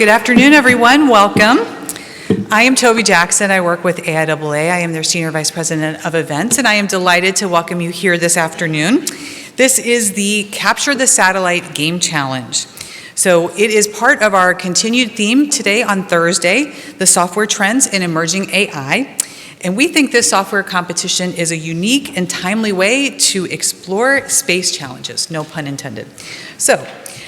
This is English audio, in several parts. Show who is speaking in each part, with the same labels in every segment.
Speaker 1: Good afternoon, everyone. Welcome. I am Toby Jackson. I work with AIAA. I am their Senior Vice President of Events, and I am delighted to welcome you here this afternoon. This is the Capture the Satellite Game Challenge. So it is part of our continued theme today on Thursday, the software trends in emerging AI. And we think this software competition is a unique and timely way to explore space challenges, no pun intended. So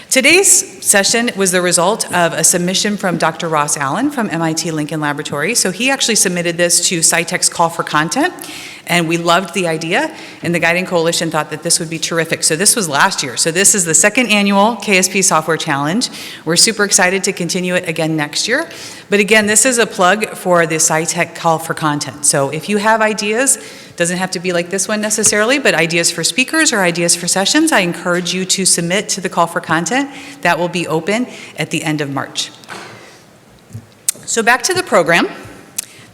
Speaker 1: today's session was the result of a submission from Dr. Ross Allen from MIT Lincoln Laboratory. So he actually submitted this to SciTech's Call for Content, and we loved the idea, and the Guiding Coalition thought that this would be terrific. So this was last year. So this is the second annual KSP Software Challenge. We're super excited to continue it again next year. But again, this is a plug for the SciTech Call for Content. So if you have ideas, doesn't have to be like this one necessarily, but ideas for speakers or ideas for sessions, I encourage you to submit to the Call for Content. That will be open at the end of March. So back to the program.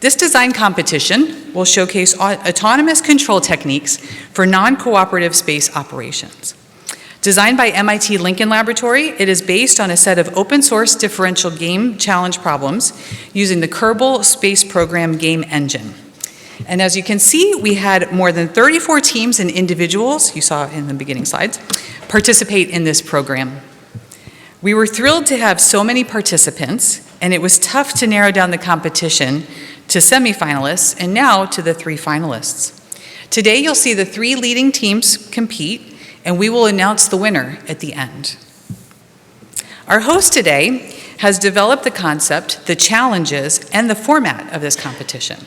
Speaker 1: This design competition will showcase autonomous control techniques for non-cooperative space operations. Designed by MIT Lincoln Laboratory, it is based on a set of open source differential game challenge problems using the Kerbal Space Program game engine. And as you can see, we had more than 34 teams and individuals, you saw in the beginning slides, participate in this program. We were thrilled to have so many participants, and it was tough to narrow down the competition to semifinalists and now to the 3 finalists. Today you'll see the 3 leading teams compete, and we will announce the winner at the end. Our host today has developed the concept, the challenges, and the format of this competition.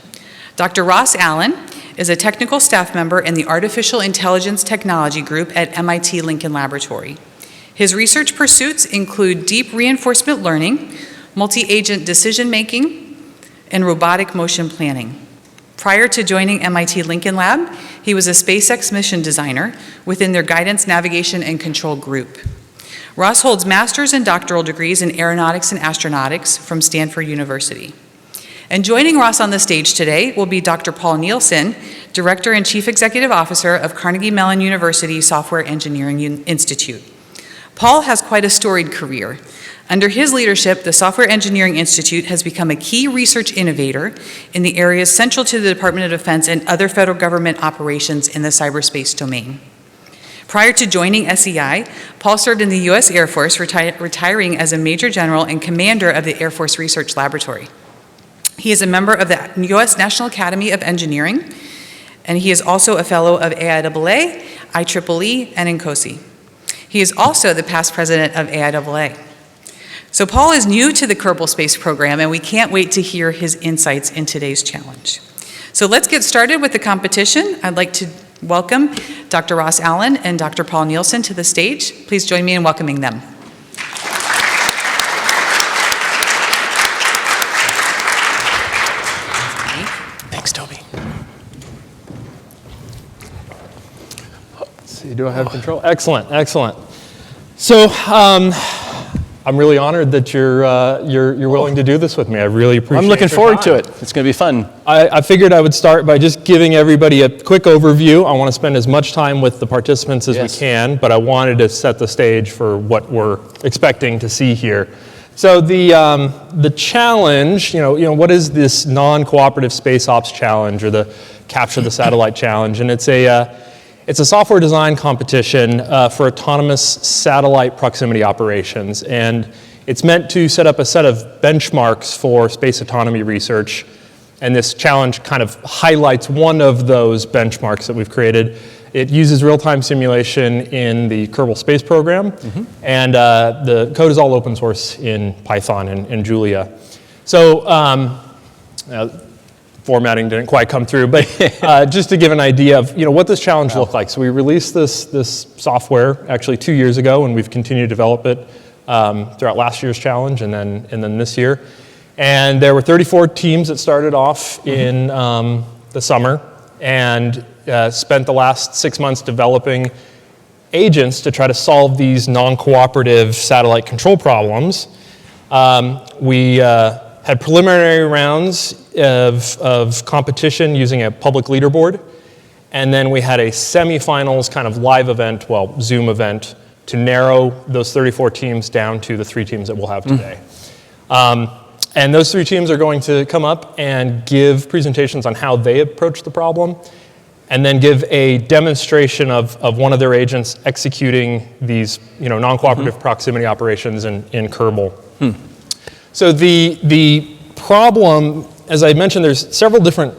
Speaker 1: Dr. Ross Allen is a technical staff member in the Artificial Intelligence Technology Group at MIT Lincoln Laboratory. His research pursuits include deep reinforcement learning, multi-agent decision-making, and robotic motion planning. Prior to joining MIT Lincoln Lab, he was a SpaceX mission designer within their Guidance, Navigation, and Control group. Ross holds master's and doctoral degrees in aeronautics and astronautics from Stanford University. And joining Ross on the stage today will be Dr. Paul Nielsen, Director and Chief Executive Officer of Carnegie Mellon University Software Engineering Institute. Paul has quite a storied career. Under his leadership, the Software Engineering Institute has become a key research innovator in the areas central to the Department of Defense and other federal government operations in the cyberspace domain. Prior to joining SEI, Paul served in the U.S. Air Force, retiring as a Major General and Commander of the Air Force Research Laboratory. He is a member of the U.S. National Academy of Engineering, and he is also a Fellow of AIAA, IEEE, and NCOSE. He is also the past president of AIAA. So Paul is new to the Kerbal Space Program, and we can't wait to hear his insights in today's challenge. So let's get started with the competition. I'd like to welcome Dr. Ross Allen and Dr. Paul Nielsen to the stage. Please join me in welcoming them.
Speaker 2: Thanks, Toby. Let's see, do I have control? Excellent, excellent. So, I'm really honored that you're willing to do this with me. I really appreciate it.
Speaker 3: I'm looking forward to it. It's going to be fun.
Speaker 2: I figured I would start by just giving everybody a quick overview. I want to spend as much time with the participants as we can, but I wanted to set the stage for what we're expecting to see here. So the challenge, what is this non-cooperative space ops challenge or the Capture the Satellite Challenge? And it's a software design competition for autonomous satellite proximity operations, and it's meant to set up a set of benchmarks for space autonomy research, and this challenge kind of highlights one of those benchmarks that we've created. It uses real-time simulation in the Kerbal Space Program, and the code is all open source in Python and Julia. So formatting didn't quite come through, but just to give an idea of what this challenge looked like. So we released this software actually 2 years ago, and we've continued to develop it throughout last year's challenge and then this year. And there were 34 teams that started off in the summer and spent the last 6 months developing agents to try to solve these non-cooperative satellite control problems. We had preliminary rounds of competition using a public leaderboard, and then we had a semifinals kind of live event, Zoom event, to narrow those 34 teams down to the 3 teams that we'll have today. And those three teams are going to come up and give presentations on how they approach the problem, and then give a demonstration of one of their agents executing these non-cooperative proximity operations in Kerbal. So the problem, as I mentioned, there's several different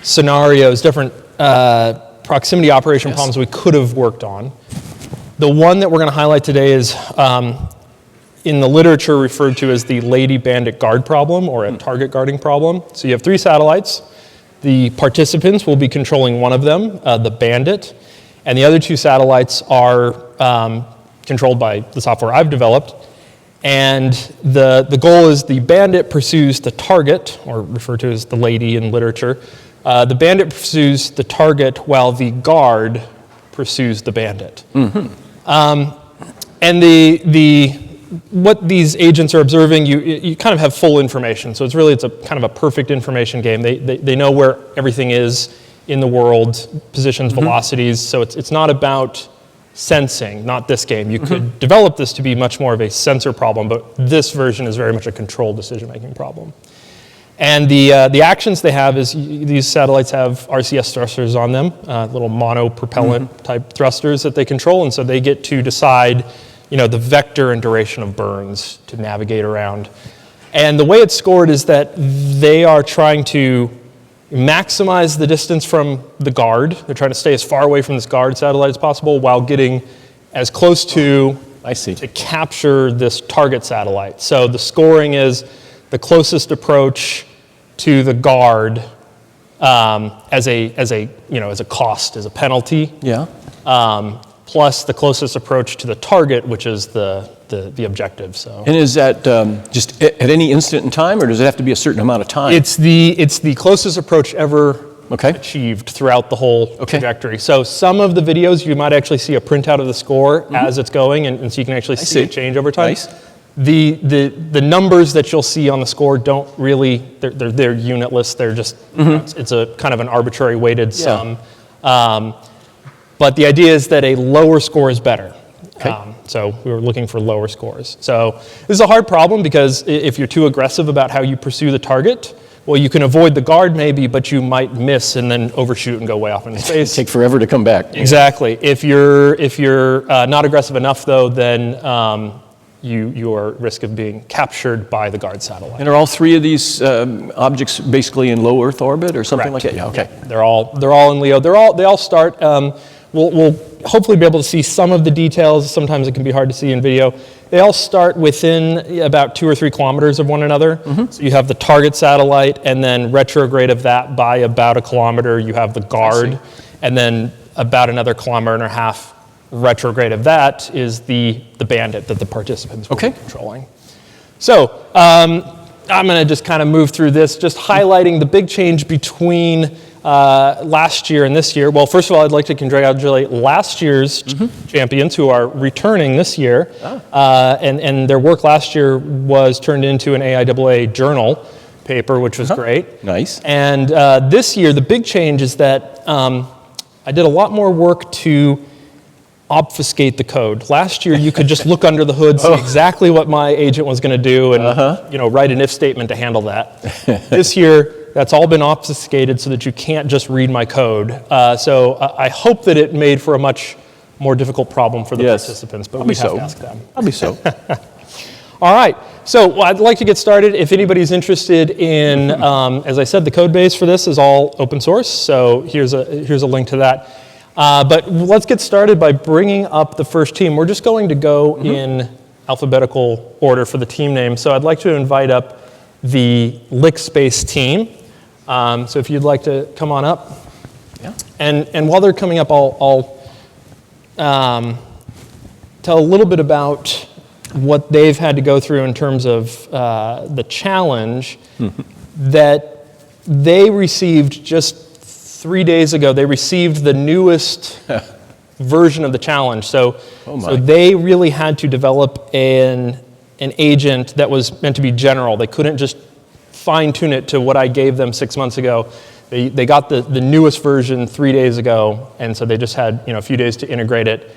Speaker 2: scenarios, different proximity operation problems we could have worked on. The one that we're going to highlight today is in the literature referred to as the Lady Bandit Guard problem, or a target guarding problem. So you have 3 satellites. The participants will be controlling one of them, the Bandit, and the other 2 satellites are controlled by the software I've developed. And the goal is the Bandit pursues the target, or referred to as the Lady in literature. The Bandit pursues the target while the Guard pursues the Bandit. And what these agents are observing, you kind of have full information. So it's a kind of a perfect information game. They know where everything is in the world, positions, velocities. So it's not about sensing, not this game. You could develop this to be much more of a sensor problem, but this version is very much a controlled decision-making problem. And the actions they have is these satellites have RCS thrusters on them, little monopropellant type thrusters that they control, and so they get to decide the vector and duration of burns to navigate around. And the way it's scored is that they are trying to maximize the distance from the Guard. They're trying to stay as far away from this Guard satellite as possible while getting as close to capture this target satellite. So the scoring is the closest approach to the Guard as a cost, as a penalty. Plus the closest approach to the target, which is the objective. So. And
Speaker 3: is that just at any instant in time, or does it have to be a certain amount of time?
Speaker 2: It's the closest approach ever achieved throughout the whole trajectory. So some of the videos you might actually see a printout of the score as it's going, and so you can actually see it change over time. The numbers that you'll see on the score don't really, they're unitless. They're just it's a kind of an arbitrary weighted sum. But the idea is that a lower score is better. So we were looking for lower scores. So this is a hard problem because if you're too aggressive about how you pursue the target, well, you can avoid the Guard maybe, but you might miss and then overshoot and go way off into space.
Speaker 3: Take forever to come back.
Speaker 2: Exactly. If you're not aggressive enough, though, then you are at risk of being captured by the Guard satellite.
Speaker 3: And are all 3 of these objects basically in low Earth orbit or something like that?
Speaker 2: Yeah, okay. They're all in LEO. They all start. We'll hopefully be able to see some of the details. Sometimes it can be hard to see in video. They all start within about 2 or 3 kilometers of one another. So you have the target satellite, and then retrograde of that by about 1 kilometer, you have the Guard, and then about another 1.5 kilometers retrograde of that is the Bandit that the participants will be controlling. So I'm going to just kind of move through this, just highlighting the big change between last year and this year. Well, first of all, I'd like to congratulate last year's champions who are returning this year. And their work last year was turned into an AIAA journal paper, which was great.
Speaker 3: Nice.
Speaker 2: And this year, the big change is that I did a lot more work to obfuscate the code. Last year, you could just look under the hood, see exactly what my agent was going to do, and write an if statement to handle that. This year, that's all been obfuscated so that you can't just read my code. So I hope that it made for a much more difficult problem for the participants, but we have to ask them.
Speaker 3: I'll be so.
Speaker 2: All right. So I'd like to get started. If anybody's interested in, as I said, the code base for this is all open source. So here's a link to that. But let's get started by bringing up the first team. We're just going to go in alphabetical order for the team name. So I'd like to invite up the Lick Space team. So if you'd like to come on up. And while they're coming up, I'll tell a little bit about what they've had to go through in terms of the challenge that they received just 3 days ago. They received the newest version of the challenge. So they really had to develop an agent that was meant to be general. They couldn't just fine-tune it to what I gave them 6 months ago. They got the newest version 3 days ago, and so they just had a few days to integrate it.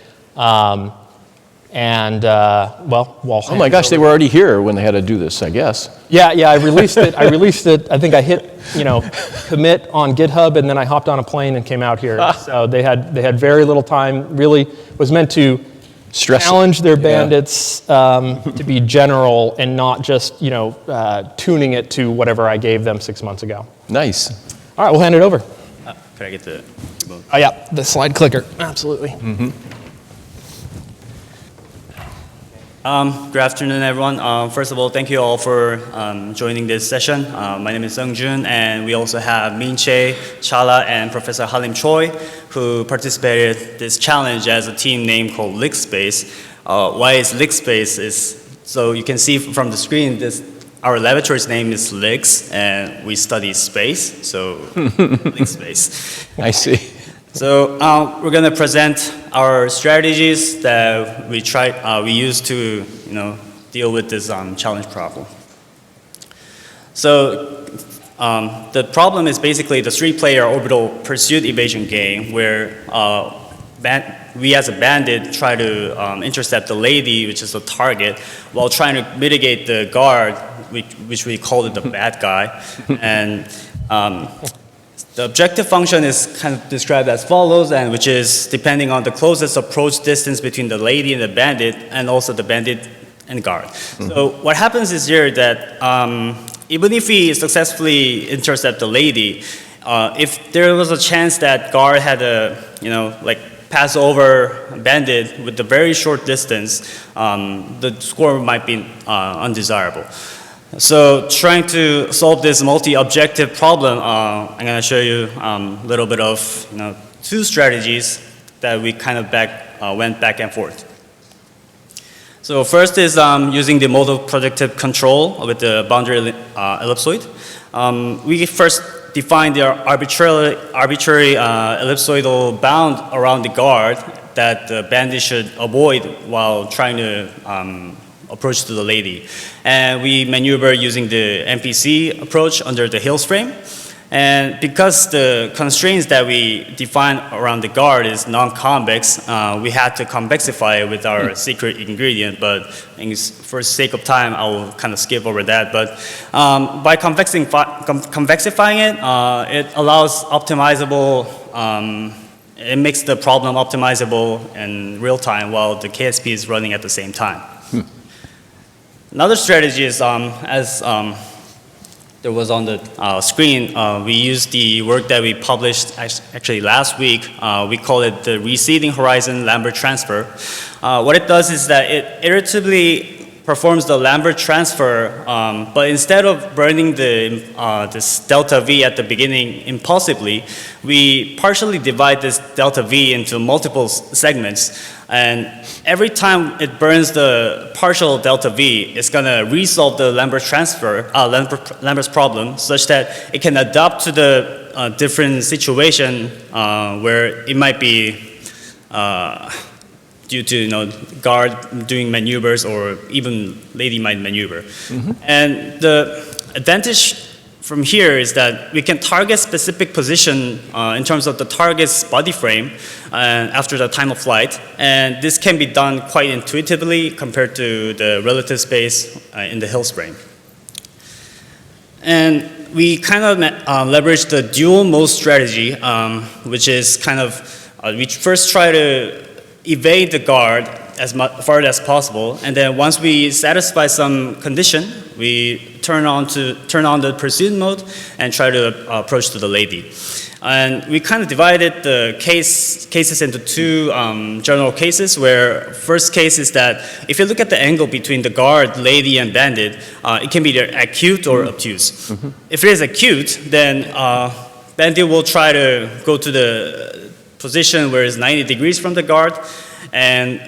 Speaker 2: And, well,
Speaker 3: Oh my gosh, they were already here when they had to do this, I guess.
Speaker 2: Yeah, I released it. I think I hit, commit on GitHub, and then I hopped on a plane and came out here. So they had very little time. Really was meant to challenge their bandits to be general and not just, tuning it to whatever I gave them 6 months ago.
Speaker 3: Nice.
Speaker 2: All right, we'll hand it over.
Speaker 4: Could I get the remote?
Speaker 2: Oh yeah, the slide clicker. Absolutely.
Speaker 4: Good afternoon, everyone. First of all, thank you all for joining this session. My name is Sung Jun, and we also have Min Che, Chala, and Professor Halim Choi, who participated this challenge as a team name called Lick Space. Why is Lick Space is, so you can see from the screen, our laboratory's name is LIX, and we study space, so Lick Space.
Speaker 3: I see.
Speaker 4: So we're going to present our strategies that we use to deal with this challenge problem. So the problem is basically the 3-player orbital pursuit-evasion game where we as a bandit try to intercept the lady, which is the target, while trying to mitigate the guard, which we call it the bad guy. And the objective function is kind of described as follows, and which is depending on the closest approach distance between the lady and the bandit, and also the bandit and guard. So what happens is here that even if we successfully intercept the lady, if there was a chance that guard had a, pass over bandit with a very short distance, the score might be undesirable. So trying to solve this multi-objective problem, I'm going to show you a little bit of 2 strategies that we kind of went back and forth. So first is using the modal projective control with the boundary ellipsoid. We first define the arbitrary ellipsoidal bound around the guard that the bandit should avoid while trying to approach to the lady. And we maneuver using the MPC approach under the Hills frame. And because the constraints that we define around the guard is non-convex, we had to convexify it with our secret ingredient, but for sake of time, I will kind of skip over that. But by convexifying it, it allows optimizable, it makes the problem optimizable in real time while the KSP is running at the same time. Another strategy is, as there was on the screen, we used the work that we published actually last week. We call it the receding horizon Lambert transfer. What it does is that it iteratively performs the Lambert transfer, but instead of burning this delta V at the beginning impulsively, we partially divide this delta V into multiple segments. And every time it burns the partial delta V, it's going to resolve the Lambert transfer, Lambert's problem, such that it can adapt to the different situation where it might be due to guard doing maneuvers, or even lady might maneuver. And the advantage from here is that we can target specific position in terms of the target's body frame after the time of flight, and this can be done quite intuitively compared to the relative space in the Hills frame. And we kind of leverage the dual mode strategy, which is kind of, we first try to evade the guard as far as possible, and then once we satisfy some condition, we turn on the pursuit mode and try to approach to the lady. And we kind of divided the cases into 2 general cases, where first case is that if you look at the angle between the guard, lady, and bandit, it can be either acute or obtuse. If it is acute, then bandit will try to go to the position where it's 90 degrees from the guard, and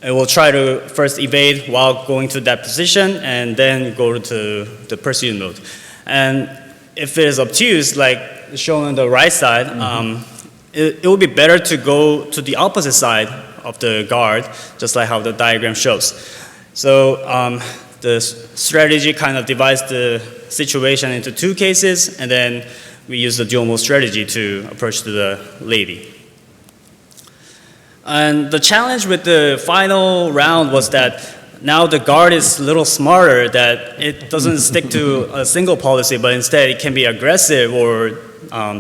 Speaker 4: it will try to first evade while going to that position, and then go to the pursuit mode. And if it is obtuse, like shown on the right side, it would be better to go to the opposite side of the guard, just like how the diagram shows. So the strategy kind of divides the situation into 2 cases, and then we use the dual mode strategy to approach to the lady. And the challenge with the final round was that now the guard is a little smarter, that it doesn't stick to a single policy, but instead it can be aggressive or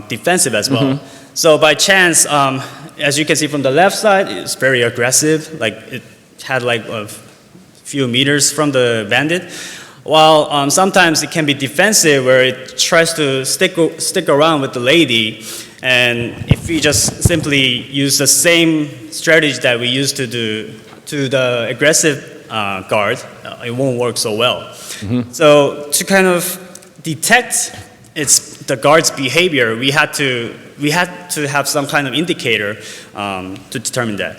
Speaker 4: defensive as well. So by chance, as you can see from the left side, it's very aggressive. Like it had like a few meters from the bandit. While sometimes it can be defensive, where it tries to stick around with the lady. And if we just simply use the same strategy that we used to do to the aggressive guard, it won't work so well. So to kind of detect the guard's behavior, we had to have some kind of indicator to determine that.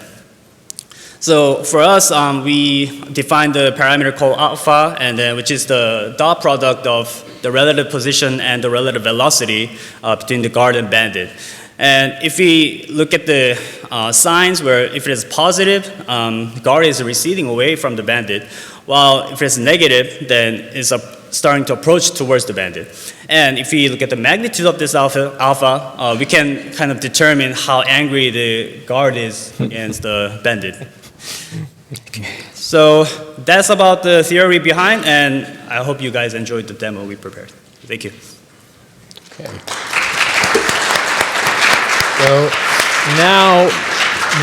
Speaker 4: So for us, we defined the parameter called alpha, and then which is the dot product of the relative position and the relative velocity between the guard and bandit. And if we look at the signs where if it is positive, the guard is receding away from the bandit, while if it's negative, then it's starting to approach towards the bandit. And if we look at the magnitude of this alpha, we can kind of determine how angry the guard is against the bandit. So that's about the theory behind, and I hope you guys enjoyed the demo we prepared. Thank you.
Speaker 3: Okay.
Speaker 2: So now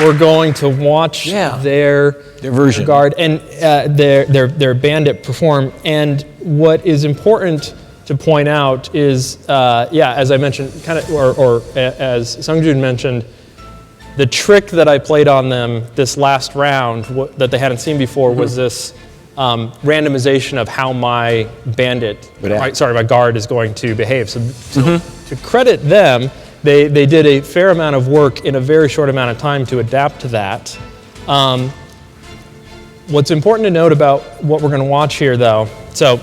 Speaker 2: we're going to watch their
Speaker 3: version
Speaker 2: guard and their bandit perform. And what is important to point out is, as I mentioned, kind of, or as Sungjun mentioned, the trick that I played on them this last round that they hadn't seen before was this randomization of how my my guard is going to behave. So to credit them, they did a fair amount of work in a very short amount of time to adapt to that. What's important to note about what we're going to watch here, though, so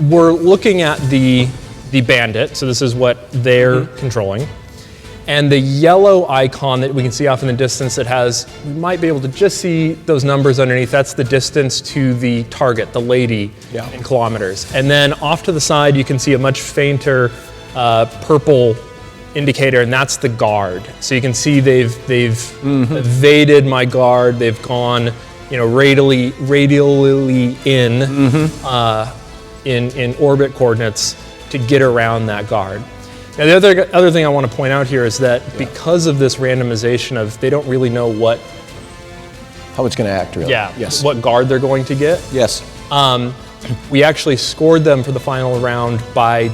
Speaker 2: we're looking at the bandit. So this is what they're controlling. And the yellow icon that we can see off in the distance that has, you might be able to just see those numbers underneath, that's the distance to the target, the lady, in kilometers. And then off to the side, you can see a much fainter purple indicator, and that's the guard. So you can see they've evaded my guard, they've gone radially in orbit coordinates to get around that guard. Now, the other thing I want to point out here is that because of this randomization of they don't really know
Speaker 3: how it's going to act, really.
Speaker 2: What guard they're going to get. We actually scored them for the final round by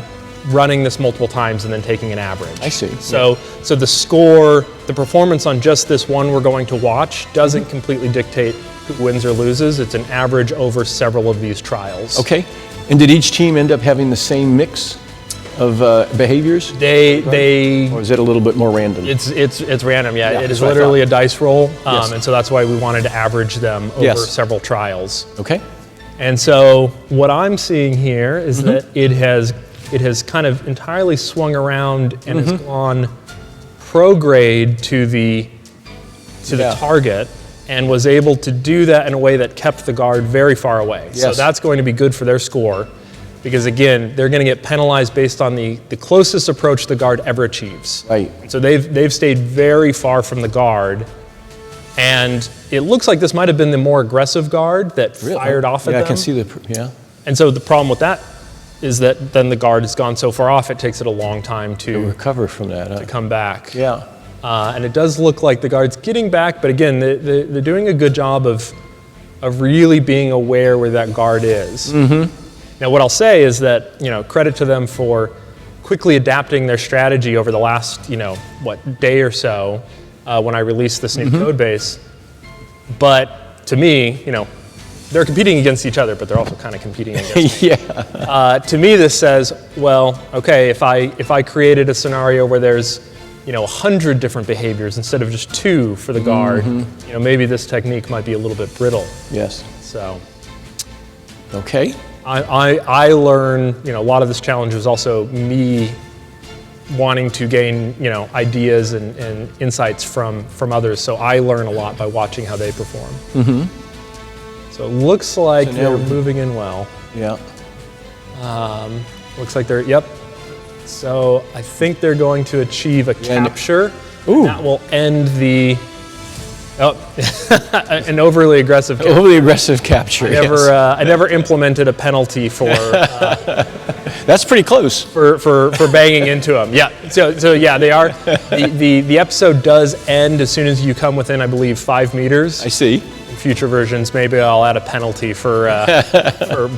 Speaker 2: running this multiple times and then taking an average.
Speaker 3: I see.
Speaker 2: So the score, the performance on just this one we're going to watch doesn't completely dictate who wins or loses. It's an average over several of these trials.
Speaker 3: Okay. And did each team end up having the same mix of behaviors?
Speaker 2: Or
Speaker 3: is it a little bit more random?
Speaker 2: It's random, It is literally a dice roll, and so that's why we wanted to average them over several trials.
Speaker 3: Okay.
Speaker 2: And so what I'm seeing here is that it has kind of entirely swung around and has gone prograde to the target, and was able to do that in a way that kept the guard very far away. So that's going to be good for their score. Because again, they're going to get penalized based on the closest approach the guard ever achieves.
Speaker 3: Right.
Speaker 2: So they've stayed very far from the guard, and it looks like this might have been the more aggressive guard that fired off at them.
Speaker 3: I can see the
Speaker 2: And so the problem with that is that then the guard has gone so far off, it takes it a long time to
Speaker 3: recover from that.
Speaker 2: To come back.
Speaker 3: Yeah.
Speaker 2: And it does look like the guard's getting back, but again, they're doing a good job of really being aware where that guard is. Now, what I'll say is that, credit to them for quickly adapting their strategy over the last, day or so when I released this new code base. But to me, they're competing against each other, but they're also kind of competing against me. To me, this says, well, okay, if I created a scenario where there's 100 different behaviors instead of just 2 for the guard, maybe this technique might be a little bit brittle.
Speaker 3: Yes.
Speaker 2: So.
Speaker 3: Okay.
Speaker 2: I learn, a lot of this challenge was also me wanting to gain, ideas and insights from others. So I learn a lot by watching how they perform. So it looks like they're moving in well.
Speaker 3: Yeah.
Speaker 2: Looks like they're, So I think they're going to achieve a capture.
Speaker 3: Ooh.
Speaker 2: That will end the Oh, an overly aggressive capture.
Speaker 3: Overly aggressive capture.
Speaker 2: I never implemented a penalty for
Speaker 3: That's pretty close.
Speaker 2: for banging into them. Yeah. So yeah, they are. The episode does end as soon as you come within, I believe, 5 meters.
Speaker 3: I see.
Speaker 2: In future versions, maybe I'll add a penalty for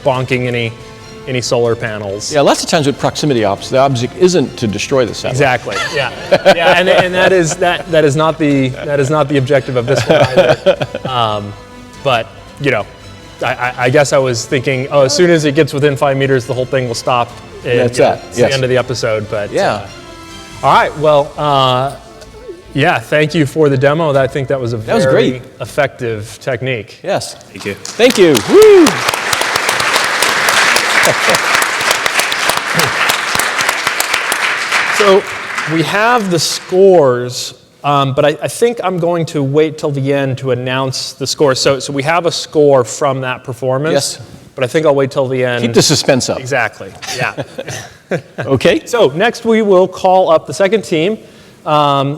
Speaker 2: bonking any solar panels.
Speaker 3: Yeah, lots of times with proximity ops, the object isn't to destroy the satellite.
Speaker 2: Exactly. Yeah. Yeah, and that is not the objective of this one either. But I guess I was thinking, as soon as it gets within 5 meters, the whole thing will stop. And,
Speaker 3: That's it.
Speaker 2: It's the end of the episode. But
Speaker 3: Yeah.
Speaker 2: all right. Well, yeah. Thank you for the demo. I think that was a
Speaker 3: was
Speaker 2: very
Speaker 3: great.
Speaker 2: effective technique.
Speaker 3: Yes.
Speaker 4: Thank you.
Speaker 3: Thank you. Woo!
Speaker 2: So we have the scores, but I think I'm going to wait till the end to announce the scores. So we have a score from that performance.
Speaker 3: Yes.
Speaker 2: But I think I'll wait till the end.
Speaker 3: Keep the suspense up.
Speaker 2: Exactly. Yeah.
Speaker 3: Okay.
Speaker 2: So next we will call up the second team,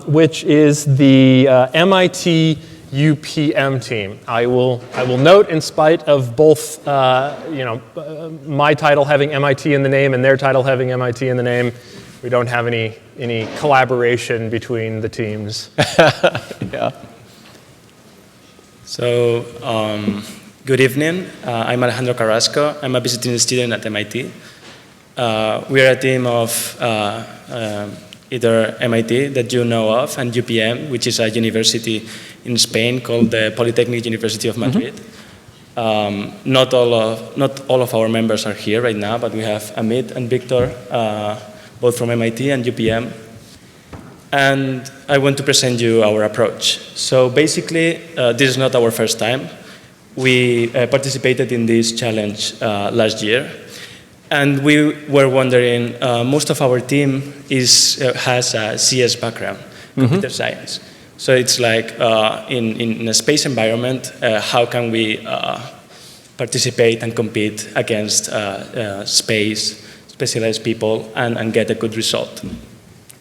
Speaker 2: which is the MIT UPM team. I will note, in spite of both, my title having MIT in the name and their title having MIT in the name, we don't have any collaboration between the teams.
Speaker 3: Yeah.
Speaker 5: So, good evening. I'm Alejandro Carrasco. I'm a visiting student at MIT. We are a team of either MIT that you know of and UPM, which is a university in Spain called the Polytechnic University of Madrid. Not all of our members are here right now, but we have Amit and Victor, both from MIT and UPM. And I want to present you our approach. So basically, this is not our first time. We participated in this challenge last year. And we were wondering, most of our team has a CS background, computer science. So it's like in a space environment, how can we participate and compete against space, specialized people, and get a good result?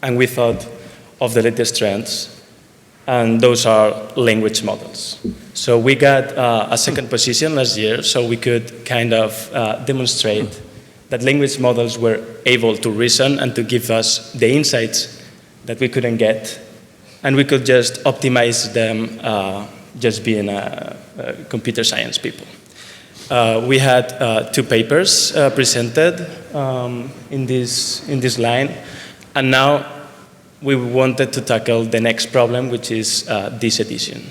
Speaker 5: And we thought of the latest trends, and those are language models. So we got a second position last year, so we could kind of demonstrate that language models were able to reason and to give us the insights that we couldn't get, and we could just optimize them just being computer science people. We had 2 papers presented in this line, and now we wanted to tackle the next problem, which is this edition.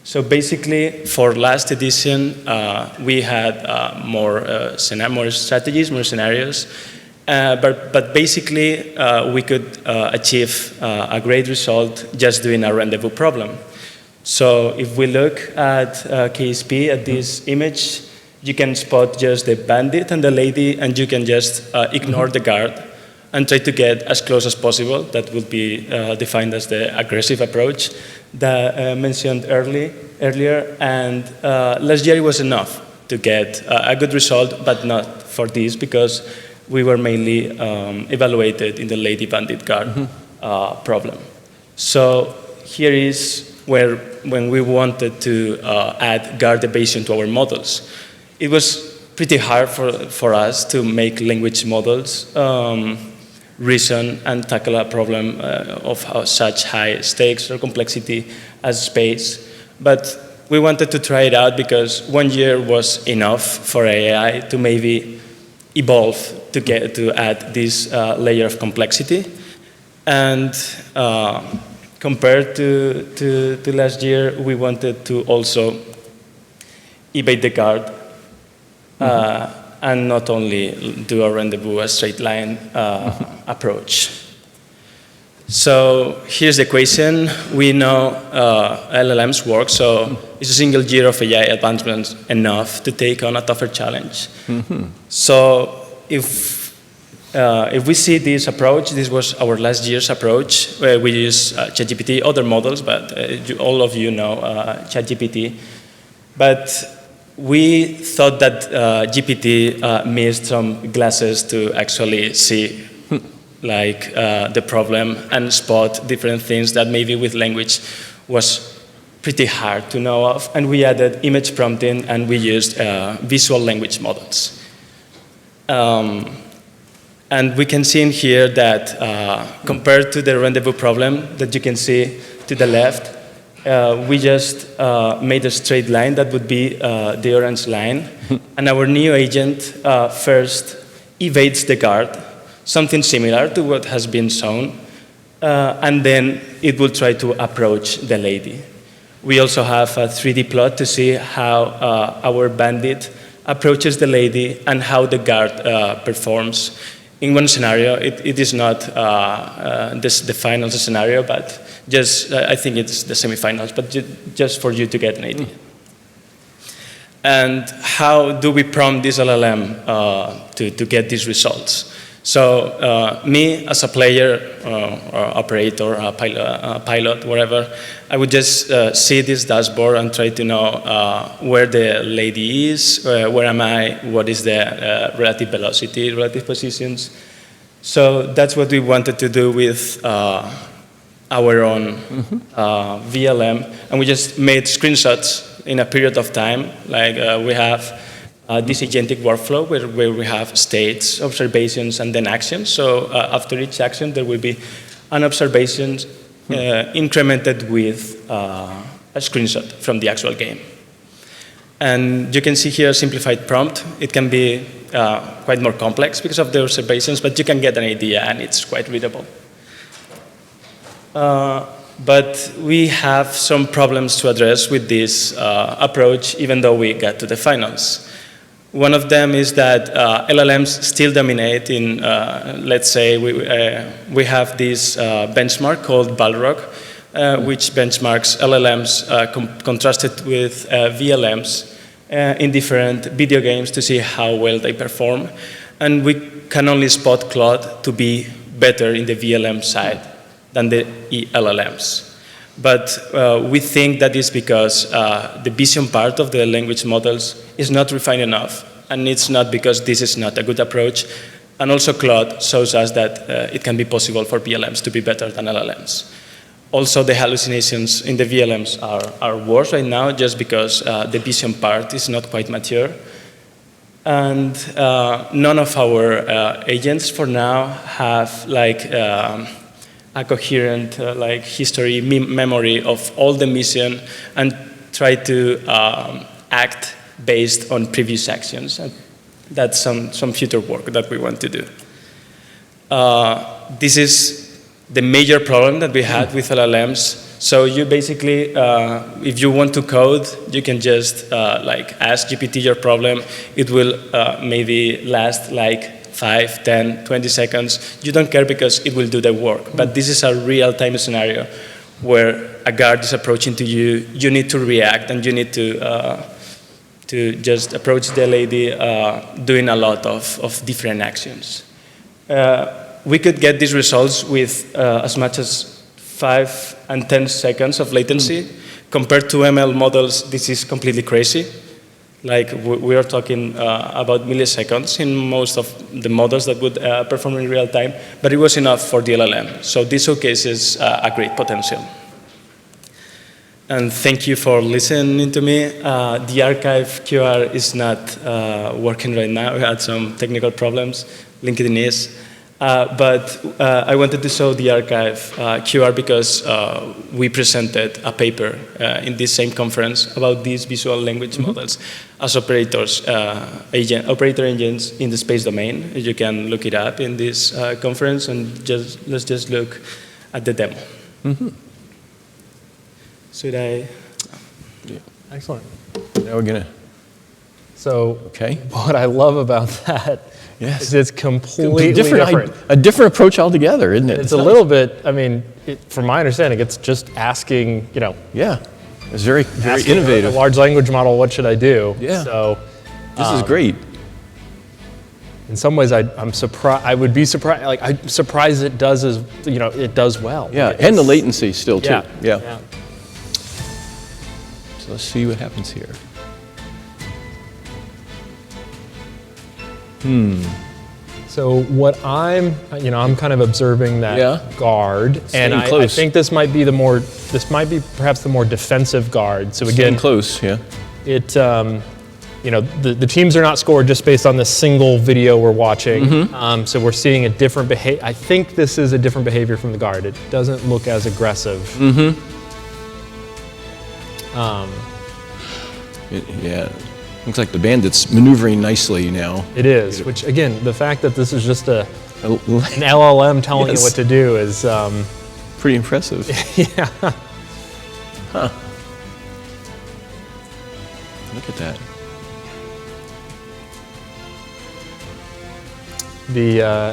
Speaker 5: So basically, for last edition, we had more strategies, more scenarios, but basically, we could achieve a great result just doing a rendezvous problem. So if we look at KSP, at this image, you can spot just the bandit and the lady, and you can just ignore the guard and try to get as close as possible. That would be defined as the aggressive approach that mentioned earlier. And last year it was enough to get a good result, but not for this, because we were mainly evaluated in the lady bandit guard problem. So here is when we wanted to add guard evasion to our models. It was pretty hard for us to make language models reason and tackle a problem of such high stakes or complexity as space. But we wanted to try it out because 1 year was enough for AI to maybe evolve to add this layer of complexity. And compared to last year, we wanted to also evade the guard and not only do a rendezvous, a straight line approach. So here's the equation. We know LLMs work, so it's a single year of AI advancement enough to take on a tougher challenge. So if we see this approach, this was our last year's approach, where we use ChatGPT, other models, but all of you know ChatGPT. But we thought that GPT missed some glasses to actually see the problem and spot different things that maybe with language was pretty hard to know of, and we added image prompting, and we used visual language models. And we can see in here that compared to the rendezvous problem that you can see to the left, we just made a straight line that would be the orange line. And our new agent first evades the guard, something similar to what has been shown. And then it will try to approach the lady. We also have a 3D plot to see how our bandit approaches the lady and how the guard performs. In one scenario, it is not the final scenario, but just I think it's the semifinals, but just for you to get an idea. And how do we prompt this LLM to get these results? So me as a player, or operator, pilot, whatever, I would just see this dashboard and try to know where the lady is, where am I, what is the relative velocity, relative positions. So that's what we wanted to do with our own VLM, and we just made screenshots in a period of time, like we have this agentic workflow where we have states, observations, and then actions. So after each action, there will be an observation incremented with a screenshot from the actual game. And you can see here a simplified prompt. It can be quite more complex because of the observations, but you can get an idea, and it's quite readable. But we have some problems to address with this approach, even though we get to the finals. One of them is that LLMs still dominate in, let's say, we have this benchmark called Balrog, which benchmarks LLMs contrasted with VLMs in different video games to see how well they perform. And we can only spot Claude to be better in the VLM side than the LLMs. But we think that is because the vision part of the language models is not refined enough, and it's not because this is not a good approach. And also Claude shows us that it can be possible for VLMs to be better than LLMs. Also, the hallucinations in the VLMs are worse right now just because the vision part is not quite mature. And none of our agents for now have like a coherent history, memory of all the mission, and try to act based on previous actions. And that's some future work that we want to do. This is the major problem that we had with LLMs. So you basically, if you want to code, you can just ask GPT your problem. It will maybe last 5, 10, 20 seconds. You don't care because it will do the work. But this is a real-time scenario where a guard is approaching to you. You need to react, and you need to just approach the lady doing a lot of different actions. We could get these results with as much as 5 and 10 seconds of latency. Compared to ML models, this is completely crazy. We are talking about milliseconds in most of the models that would perform in real time, but it was enough for the LLM. So this showcases a great potential. And thank you for listening to me. The archive QR is not working right now. We had some technical problems. LinkedIn is. But I wanted to show the archive QR because we presented a paper in this same conference about these visual language models as operators, operator engines in the space domain. You can look it up in this conference, and let's just look at the demo. Should I?
Speaker 2: Yeah. Excellent.
Speaker 3: Now we're gonna.
Speaker 2: So
Speaker 3: okay.
Speaker 2: What I love about that is it's completely different.
Speaker 3: A different approach altogether, isn't it?
Speaker 2: It's a little bit, I mean, from my understanding, it's just asking,
Speaker 3: Yeah, it's very innovative.
Speaker 2: A large language model, what should I do?
Speaker 3: Yeah.
Speaker 2: So
Speaker 3: this is great.
Speaker 2: In some ways, I'm surprised. I would be surprised. I'm surprised it does it does well.
Speaker 3: Yeah, and the latency still too.
Speaker 2: Yeah.
Speaker 3: So let's see what happens here.
Speaker 2: So what I'm kind of observing that guard, and I think this might be perhaps the more defensive guard. So again,
Speaker 3: close, yeah.
Speaker 2: It, the teams are not scored just based on this single video we're watching. So we're seeing a different behavior. I think this is a different behavior from the guard. It doesn't look as aggressive.
Speaker 3: Looks like the bandit's maneuvering nicely now.
Speaker 2: It is, which again, the fact that this is just an LLM telling you what to do is
Speaker 3: pretty impressive.
Speaker 2: Yeah.
Speaker 3: Huh. Look at that.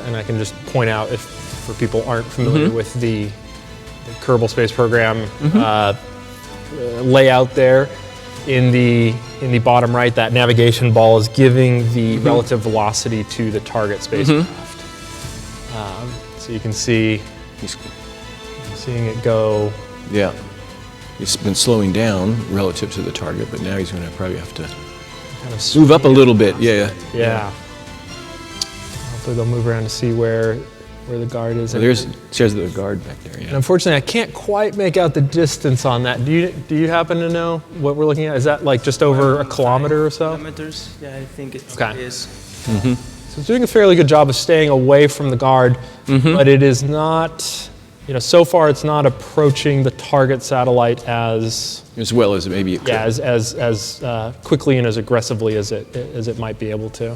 Speaker 2: And I can just point out, if for people aren't familiar with the Kerbal Space Program layout there, in the bottom right, that navigation ball is giving the relative velocity to the target spacecraft. So you can see, seeing it go.
Speaker 3: Yeah. He's been slowing down relative to the target, but now he's going to probably have to
Speaker 2: kind of
Speaker 3: move up a little bit. Yeah.
Speaker 2: Hopefully they'll move around to see where the guard is.
Speaker 3: So there's the guard back there. Yeah.
Speaker 2: And unfortunately, I can't quite make out the distance on that. Do you happen to know what we're looking at? Is that like just over a kilometer or so?
Speaker 5: Kilometers. Yeah, I think it is.
Speaker 2: So it's doing a fairly good job of staying away from the guard, but it is not. So far it's not approaching the target satellite as
Speaker 3: well as maybe it could.
Speaker 2: Yeah, as quickly and as aggressively as it might be able to.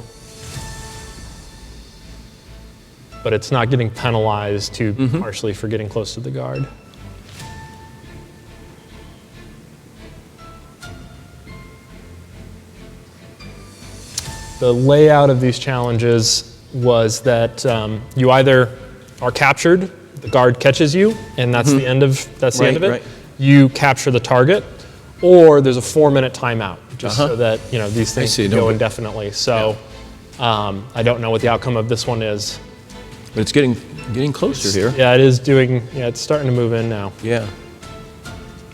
Speaker 2: But it's not getting penalized too harshly for getting close to the guard. The layout of these challenges was that you either are captured, the guard catches you, and that's the end of it.
Speaker 3: Right.
Speaker 2: You capture the target, or there's a 4-minute timeout, just so that these things can go indefinitely. So I don't know what the outcome of this one is.
Speaker 3: But it's getting closer here.
Speaker 2: Yeah, it is doing. Yeah, it's starting to move in now.
Speaker 3: Yeah.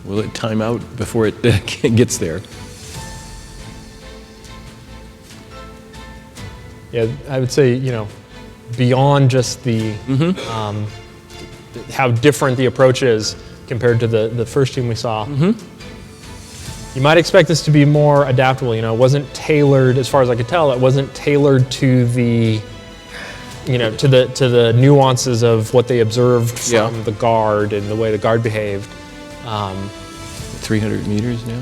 Speaker 3: Will it time out before it gets there?
Speaker 2: Yeah, I would say beyond just the how different the approach is compared to the first team we saw. You might expect this to be more adaptable. It wasn't tailored, as far as I could tell. It wasn't tailored to the to the nuances of what they observed from the guard and the way the guard behaved.
Speaker 3: 300 meters now.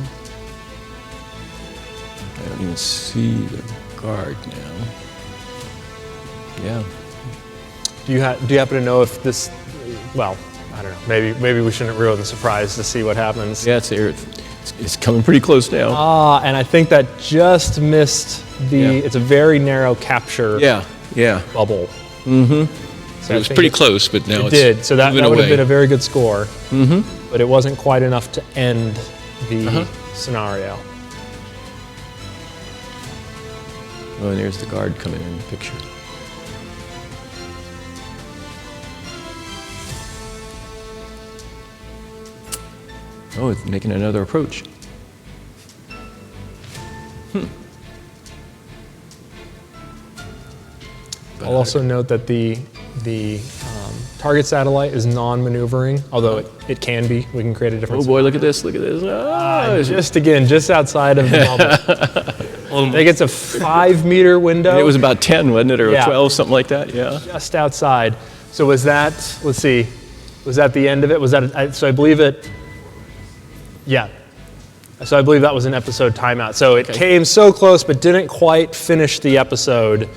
Speaker 3: I don't even see the guard now. Yeah.
Speaker 2: Do you happen to know if this? Well, I don't know. Maybe we shouldn't ruin the surprise to see what happens.
Speaker 3: Yeah, it's coming pretty close now.
Speaker 2: And I think that just missed the. It's a very narrow capture. Bubble.
Speaker 3: So it was pretty close, but now
Speaker 2: it did. So that would have been a very good score. But it wasn't quite enough to end the scenario.
Speaker 3: Oh, and there's the guard coming in the picture. Oh, it's making another approach.
Speaker 2: I'll also note that the target satellite is non-maneuvering, although it can be. We can create a different.
Speaker 3: Oh boy, look at this! Look at this!
Speaker 2: Just outside of the bubble. I think it's a 5-meter window.
Speaker 3: It was about 10, wasn't it, or 12, something like that? Yeah.
Speaker 2: Just outside. So was that? Let's see. Was that the end of it? Was that? So I believe it. Yeah. So I believe that was an episode timeout. So it came so close, but didn't quite finish the episode.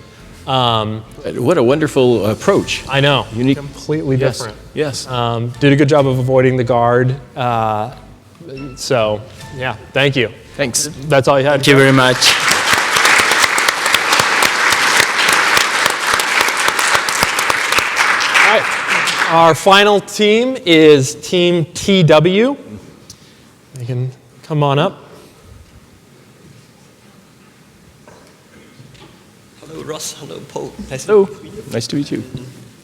Speaker 3: What a wonderful approach.
Speaker 2: I know.
Speaker 3: Unique.
Speaker 2: Completely different.
Speaker 3: Yes.
Speaker 2: Did a good job of avoiding the guard. So, yeah, thank you.
Speaker 3: Thanks.
Speaker 2: That's all you had.
Speaker 5: Thank you very much.
Speaker 2: All right. Our final team is Team TW. You can come on up.
Speaker 6: Hello, Ross. Hello, Paul.
Speaker 3: Nice to meet you.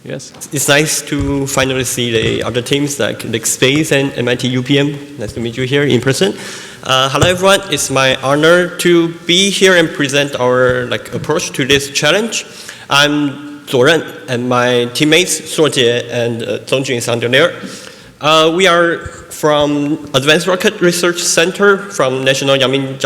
Speaker 3: Yes.
Speaker 6: It's nice to finally see the other teams like Space and MIT UPM. Nice to meet you here in person. Hello, everyone. It's my honor to be here and present our approach to this challenge. I'm Zuoren, and my teammates Suojie and Zongjun is under there. We are from Advanced Rocket Research Center from National Yangming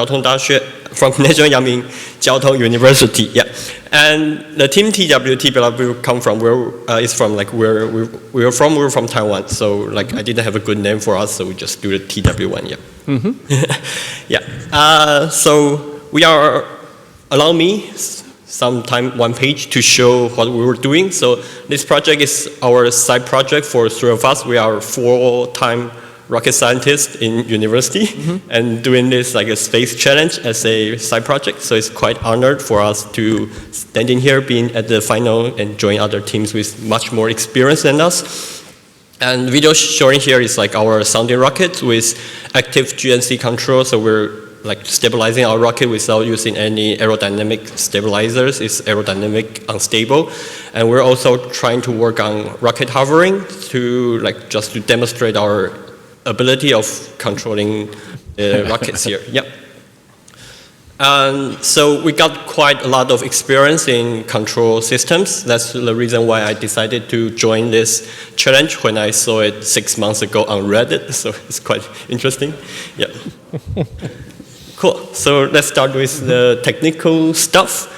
Speaker 6: Jiaotong University. Yeah, and the team TWTW come from where is from like where we're from Taiwan. So like I didn't have a good name for us, so we just do the TW1. Yeah. Yeah. So we are. Allow me one page to show what we were doing. So this project is our side project for three of us. We are full-time rocket scientists in university and doing this like a space challenge as a side project. So it's quite honored for us to stand in here, being at the final and join other teams with much more experience than us. And the video showing here is like our sounding rocket with active GNC control. So we're like stabilizing our rocket without using any aerodynamic stabilizers. It's aerodynamic unstable. And we're also trying to work on rocket hovering to like just to demonstrate our ability of controlling the rockets here. Yep. And so we got quite a lot of experience in control systems. That's the reason why I decided to join this challenge when I saw it 6 months ago on Reddit. So it's quite interesting. Yeah. Cool. So let's start with the technical stuff.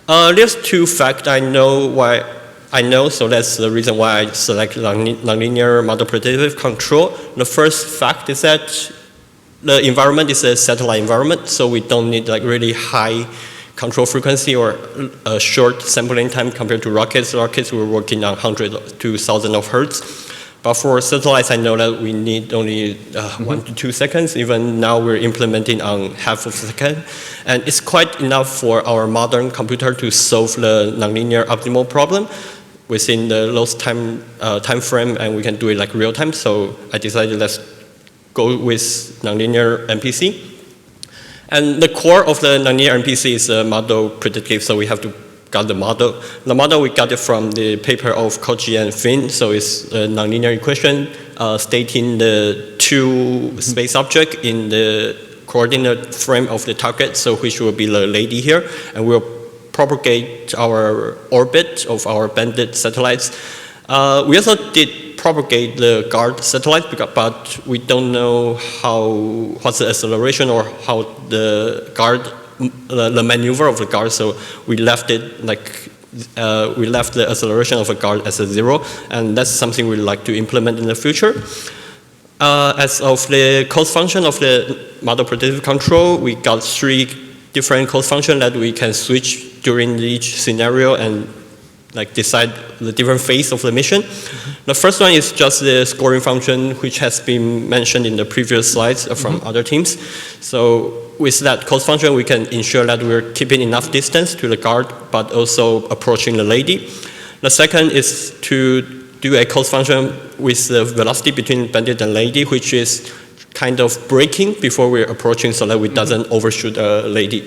Speaker 6: There's two facts I know, so that's the reason why I select nonlinear model predictive control. The first fact is that the environment is a satellite environment, so we don't need like really high control frequency or a short sampling time compared to rockets. Rockets we're working on 100 to 1000 of hertz. But for satellites, I know that we need only 1 to 2 seconds. Even now, we're implementing on half of a second. And it's quite enough for our modern computer to solve the nonlinear optimal problem within the lowest time frame, and we can do it like real time. So I decided let's go with nonlinear MPC. And the core of the nonlinear MPC is model predictive, so we have to got the model. The model, we got it from the paper of Koji and Finn, so it's a nonlinear equation stating the two space objects in the coordinate frame of the target, so which will be the lady here, and we'll propagate our orbit of our banded satellites. We also did propagate the guard satellite, but we don't know what's the acceleration or how the guard the maneuver of the guard, so we left it like we left the acceleration of a guard as a 0, and that's something we'd like to implement in the future. As of the cost function of the model predictive control, we got 3 different cost functions that we can switch during each scenario and like decide the different phase of the mission. The first one is just the scoring function, which has been mentioned in the previous slides from other teams. So with that cost function, we can ensure that we're keeping enough distance to the guard, but also approaching the lady. The second is to do a cost function with the velocity between bandit and lady, which is kind of braking before we're approaching so that we doesn't overshoot a lady.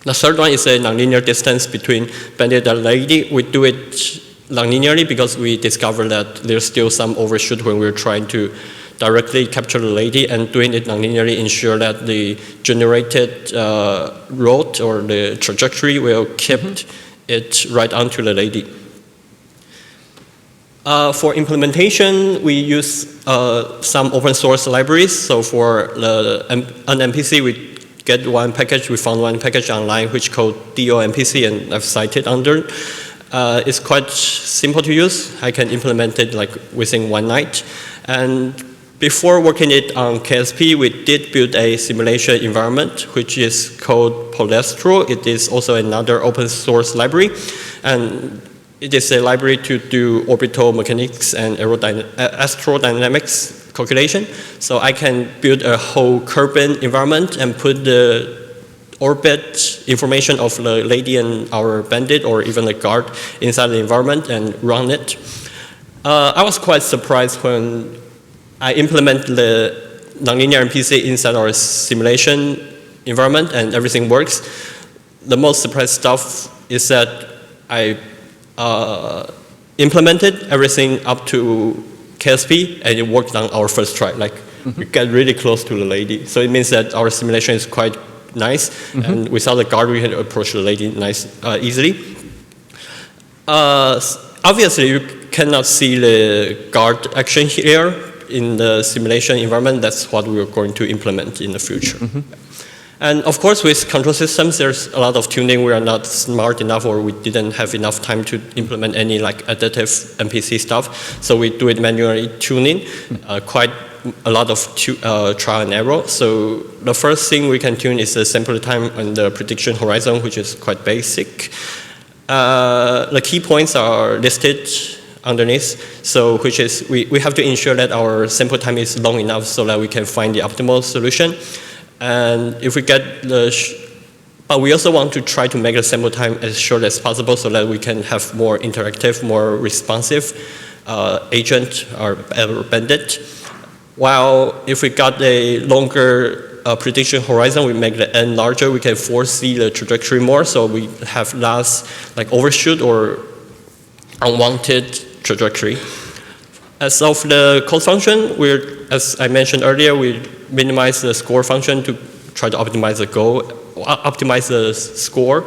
Speaker 6: The third one is a nonlinear distance between bandit and lady. We do it nonlinearly because we discovered that there's still some overshoot when we're trying to directly capture the lady, and doing it nonlinearly ensure that the generated route or the trajectory will keep it right onto the lady. For implementation, we use some open source libraries. So for an MPC, we get one package. We found one package online which called DOMPC, and I've cited under. It's quite simple to use. I can implement it like within one night. And before working it on KSP, we did build a simulation environment, which is called Polestro. It is also another open source library. And it is a library to do orbital mechanics and astrodynamics calculation. So I can build a whole Kerbal environment and put the orbit information of the lady and our bandit or even the guard inside the environment and run it. I was quite surprised when I implemented the nonlinear MPC inside our simulation environment and everything works. The most surprising stuff is that I implemented everything up to KSP and it worked on our first try. Like we got really close to the lady. So it means that our simulation is quite nice, and without the guard we can approach the lady easily. Obviously, you cannot see the guard action here in the simulation environment. That's what we're going to implement in the future. And of course, with control systems, there's a lot of tuning. We are not smart enough, or we didn't have enough time to implement any like additive NPC stuff. So we do it manually tuning, quite a lot of trial and error. So the first thing we can tune is the sample time and the prediction horizon, which is quite basic. The key points are listed underneath, so which is we have to ensure that our sample time is long enough so that we can find the optimal solution. And if we get but we also want to try to make the sample time as short as possible so that we can have more interactive, more responsive agent or bandit. While if we got a longer prediction horizon, we make the n larger, we can foresee the trajectory more, so we have less like overshoot or unwanted trajectory. As of the cost function, as I mentioned earlier, we minimize the score function to try to optimize the goal, optimize the score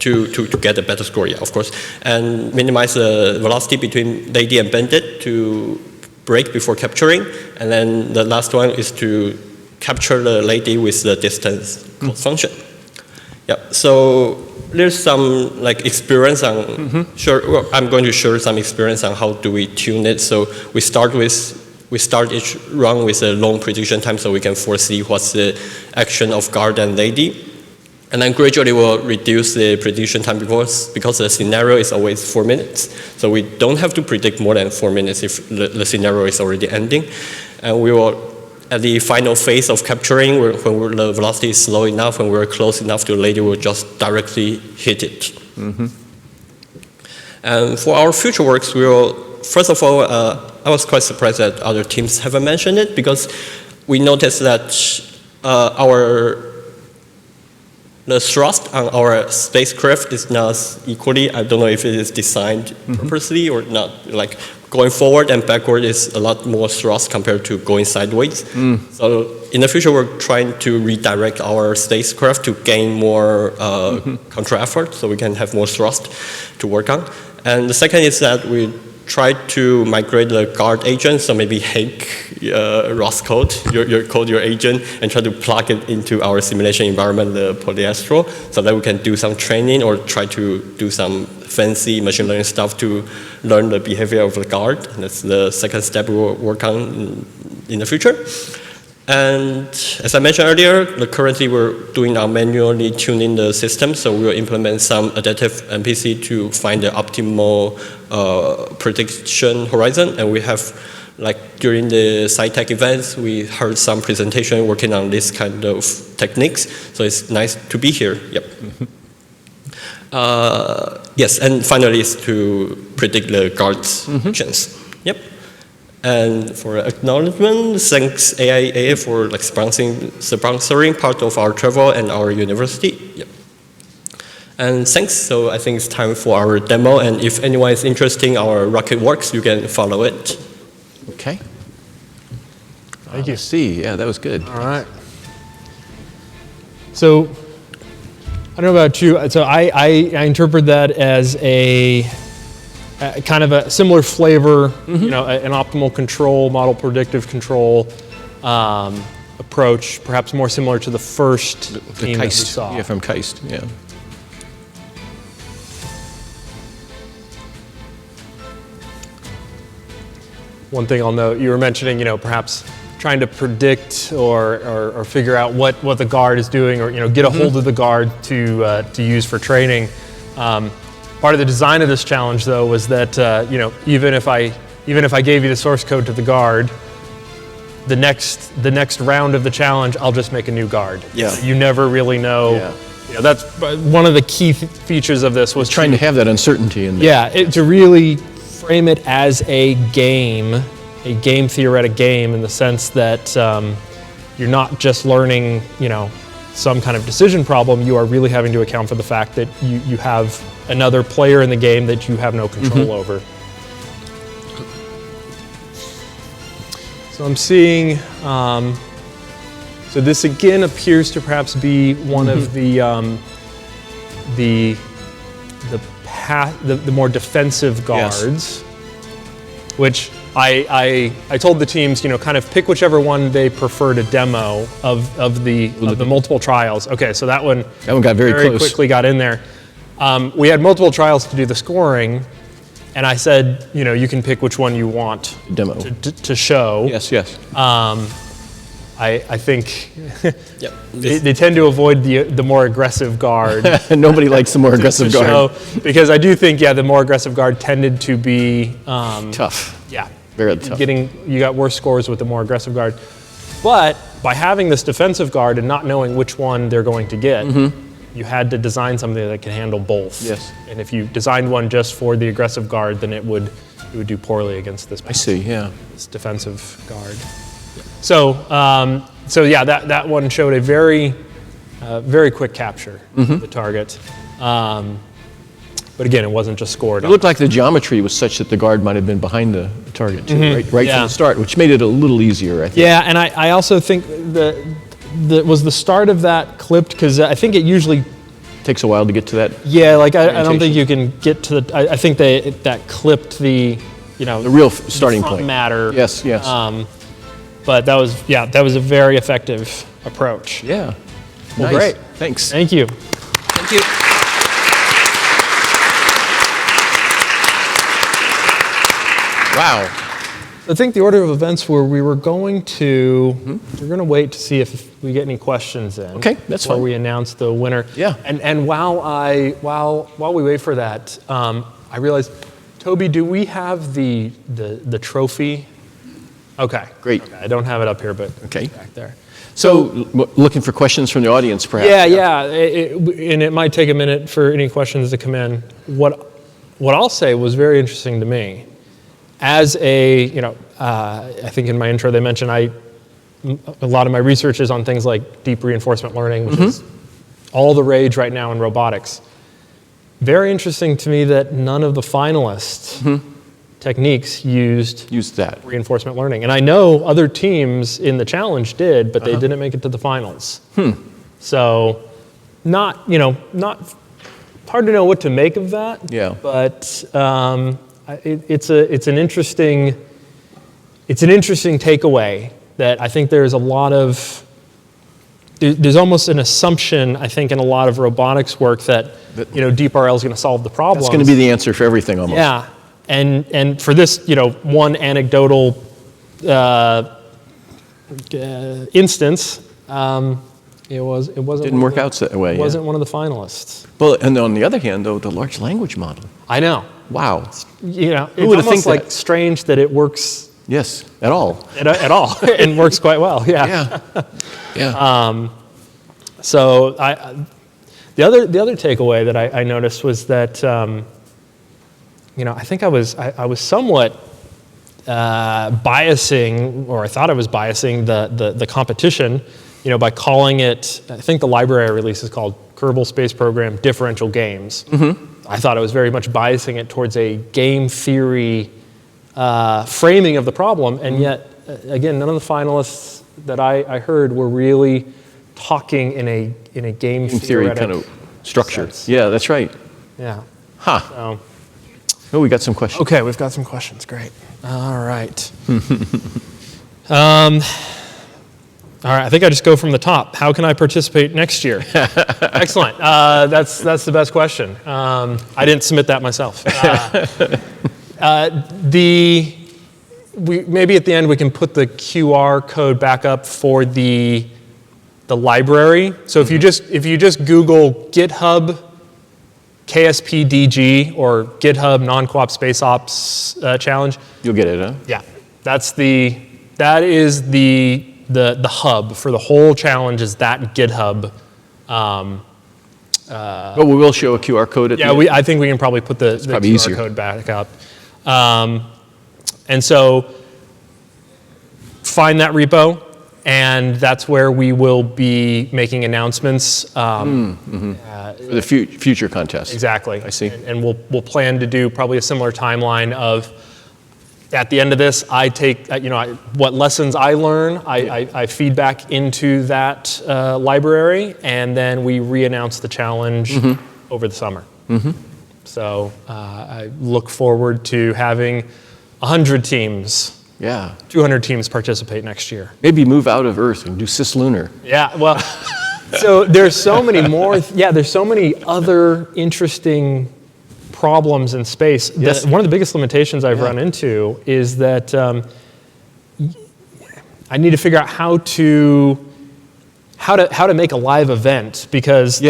Speaker 6: to get a better score, yeah, of course, and minimize the velocity between lady and bandit to brake before capturing, and then the last one is to capture the lady with the distance cost function. Yeah, so there's some like experience on, I'm going to share some experience on how do we tune it. So we start each run with a long prediction time so we can foresee what's the action of guard and lady. And then gradually we'll reduce the prediction time because the scenario is always 4 minutes. So we don't have to predict more than 4 minutes if the scenario is already ending. And we will, at the final phase of capturing, when the velocity is slow enough, when we're close enough to the lady, we'll just directly hit it. And for our future works, we will, first of all, I was quite surprised that other teams haven't mentioned it because we noticed that the thrust on our spacecraft is not equally. I don't know if it is designed purposely or not. Like going forward and backward is a lot more thrust compared to going sideways. So in the future, we're trying to redirect our spacecraft to gain more control effort so we can have more thrust to work on. And the second is that we try to migrate the guard agent, so maybe hack ROS code, your agent, and try to plug it into our simulation environment, the polyastro, so that we can do some training or try to do some fancy machine learning stuff to learn the behavior of the guard. That's the second step we will work on in the future. And as I mentioned earlier, currently we're doing our manually tuning the system, so we'll implement some adaptive NPC to find the optimal prediction horizon. And we have, like during the SciTech events, we heard some presentation working on this kind of techniques, so it's nice to be here. Yep. Yes, and finally is to predict the guard's actions. Yep. And for acknowledgement, thanks AIA for like sponsoring part of our travel and our university. Yep. And thanks. So I think it's time for our demo. And if anyone is interested in our rocket works, you can follow it.
Speaker 3: Okay.
Speaker 2: Thank you.
Speaker 3: Let's see. Yeah, that was good.
Speaker 2: All right. So I don't know about you. So I interpret that as a kind of a similar flavor, you know, an optimal control, model predictive control approach, perhaps more similar to the first theme that we saw.
Speaker 3: Yeah, from KAIST, yeah.
Speaker 2: One thing I'll note, you were mentioning, you know, perhaps trying to predict or figure out what the guard is doing, or, you know, get a hold of the guard to use for training. Part of the design of this challenge, though, was that you know, even if I gave you the source code to the guard, the next round of the challenge, I'll just make a new guard.
Speaker 3: Yeah.
Speaker 2: You never really know.
Speaker 3: Yeah.
Speaker 2: You know, that's one of the key features of this was
Speaker 3: Trying to have that uncertainty in there.
Speaker 2: yeah, to really frame it as a game theoretic game, in the sense that you're not just learning, you know, some kind of decision problem. You are really having to account for the fact that you have another player in the game that you have no control over. So I'm seeing, so this again appears to perhaps be one of the the more defensive
Speaker 3: Yes.
Speaker 2: guards, which I told the teams, kind of pick whichever one they prefer to demo of the multiple trials. Okay, so that one
Speaker 3: got very close.
Speaker 2: quickly got in there. We had multiple trials to do the scoring, and I said, you can pick which one you want
Speaker 3: Demo.
Speaker 2: to show.
Speaker 3: Yes, yes.
Speaker 2: I think they tend to avoid the more aggressive guard.
Speaker 3: Nobody likes the more aggressive guard.
Speaker 2: show, because I do think, the more aggressive guard tended to be
Speaker 3: Tough.
Speaker 2: Yeah,
Speaker 3: Very tough.
Speaker 2: you got worse scores with the more aggressive guard. But by having this defensive guard and not knowing which one they're going to get, you had to design something that can handle both.
Speaker 3: Yes.
Speaker 2: And if you designed one just for the aggressive guard, then it would do poorly against this.
Speaker 3: I see, yeah.
Speaker 2: This defensive guard. So that one showed a very quick capture of the target. But again, it wasn't just scored.
Speaker 3: It looked like the geometry was such that the guard might have been behind the target, too, right from
Speaker 2: Yeah.
Speaker 3: the start, which made it a little easier, I think.
Speaker 2: Yeah, and I also think was the start of that clipped, because I think it usually,
Speaker 3: Takes a while to get to that.
Speaker 2: I don't think you can get to the, I think that clipped the
Speaker 3: The real starting
Speaker 2: front
Speaker 3: point.
Speaker 2: matter.
Speaker 3: Yes, yes.
Speaker 2: But that was a very effective approach.
Speaker 3: Yeah.
Speaker 2: Well,
Speaker 3: Nice.
Speaker 2: great.
Speaker 3: Thanks.
Speaker 2: Thank you.
Speaker 1: Thank you.
Speaker 3: Wow.
Speaker 2: I think the order of events were we were going to wait to see if we get any questions in.
Speaker 3: Okay, that's
Speaker 2: before
Speaker 3: fine.
Speaker 2: we announce the winner.
Speaker 3: Yeah.
Speaker 2: And while we wait for that, I realized, Toby, do we have the trophy? Okay.
Speaker 3: Great.
Speaker 2: Okay, I don't have it up here, but
Speaker 3: Okay.
Speaker 2: back there.
Speaker 3: So, looking for questions from the audience, perhaps?
Speaker 2: Yeah. And it might take a minute for any questions to come in. What I'll say was very interesting to me. As I think in my intro they mentioned a lot of my research is on things like deep reinforcement learning, which is all the rage right now in robotics. Very interesting to me that none of the finalists' techniques used
Speaker 3: that.
Speaker 2: reinforcement learning. And I know other teams in the challenge did, but they didn't make it to the finals. So not hard to know what to make of that.
Speaker 3: Yeah.
Speaker 2: But it's an interesting takeaway that I think there's a lot of, there's almost an assumption, I think, in a lot of robotics work that Deep RL is going to solve the problem.
Speaker 3: That's going to be the answer for everything, almost.
Speaker 2: Yeah, and for this, one anecdotal instance, it wasn't.
Speaker 3: Didn't work out that way.
Speaker 2: It wasn't one of the finalists.
Speaker 3: Well, and on the other hand, though, the large language model.
Speaker 2: I know.
Speaker 3: Wow.
Speaker 2: It's
Speaker 3: would've
Speaker 2: almost
Speaker 3: think
Speaker 2: like
Speaker 3: that?
Speaker 2: strange that it works
Speaker 3: Yes, at all.
Speaker 2: at all and works quite well. Yeah.
Speaker 3: Yeah.
Speaker 2: So the other takeaway that I noticed was that I think I was somewhat biasing, or I thought I was biasing the competition, by calling it, I think the library I released is called Kerbal Space Program Differential Games. I thought I was very much biasing it towards a game theory framing of the problem, and yet, again, none of the finalists that I heard were really talking in a game
Speaker 3: theory
Speaker 2: theoretic
Speaker 3: kind of structure.
Speaker 2: sense.
Speaker 3: Yeah, that's right.
Speaker 2: Yeah.
Speaker 3: Huh.
Speaker 2: So,
Speaker 3: Oh, we got some questions.
Speaker 2: okay, we've got some questions. Great. All right. All right, I think I just go from the top. How can I participate next year? Excellent. That's the best question. I didn't submit that myself. Maybe at the end we can put the QR code back up for the library. So if you just Google GitHub KSPDG or GitHub Non-Coop Space Ops Challenge,
Speaker 3: You'll get it, huh?
Speaker 2: yeah, that is the hub for the whole challenge, is that GitHub.
Speaker 3: But we will show a QR code at the end.
Speaker 2: I think we can probably put the
Speaker 3: probably
Speaker 2: QR
Speaker 3: easier.
Speaker 2: code back up. And so find that repo, and that's where we will be making announcements.
Speaker 3: For the future contest.
Speaker 2: Exactly.
Speaker 3: I see.
Speaker 2: And we'll plan to do probably a similar timeline of, at the end of this, I take, what lessons I learn, I feed back into that library, and then we re-announce the challenge over the summer. So I look forward to having 100 teams,
Speaker 3: Yeah.
Speaker 2: 200 teams participate next year.
Speaker 3: Maybe move out of Earth and do cislunar.
Speaker 2: Yeah, well, so there's so many more, there's so many other interesting problems in space.
Speaker 3: Yes.
Speaker 2: One of the biggest limitations I've run into is that I need to figure out how to make a live event, because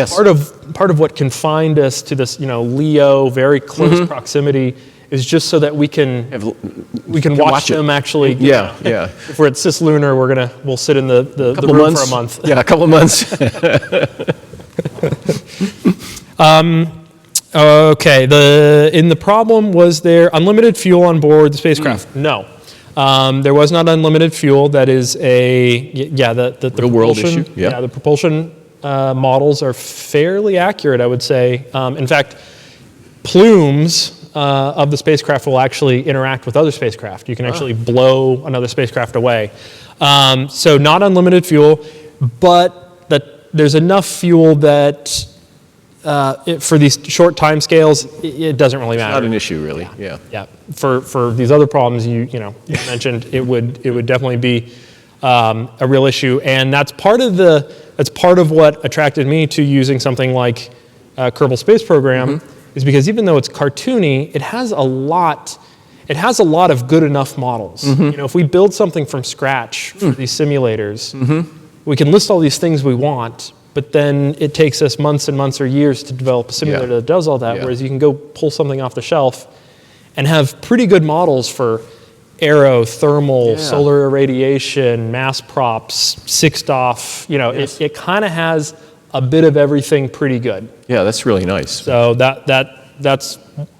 Speaker 2: part of what confined us to this, LEO, very close proximity, is just so that we can watch them actually.
Speaker 3: Yeah.
Speaker 2: If we're at cislunar, we'll sit in the room for a month.
Speaker 3: Yeah, a couple of months.
Speaker 2: Okay. In the problem, was there unlimited fuel on board the spacecraft? No. There was not unlimited fuel. That is the
Speaker 3: real world issue.
Speaker 2: Yeah, the propulsion models are fairly accurate, I would say. In fact, plumes of the spacecraft will actually interact with other spacecraft. You can actually blow another spacecraft away. So not unlimited fuel, but there's enough fuel that for these short time scales, it doesn't really matter.
Speaker 3: Not an issue, really. Yeah.
Speaker 2: Yeah. For these other problems you mentioned, it would definitely be a real issue, and that's part of what attracted me to using something like Kerbal Space Program, is because even though it's cartoony, it has a lot of good enough models. If we build something from scratch for these simulators, we can list all these things we want, but then it takes us months and months or years to develop a simulator that does all that, whereas you can go pull something off the shelf and have pretty good models for aero, thermal, solar irradiation, mass props, 6DOF. It kind of has a bit of everything pretty good.
Speaker 3: Yeah, that's really nice.
Speaker 2: So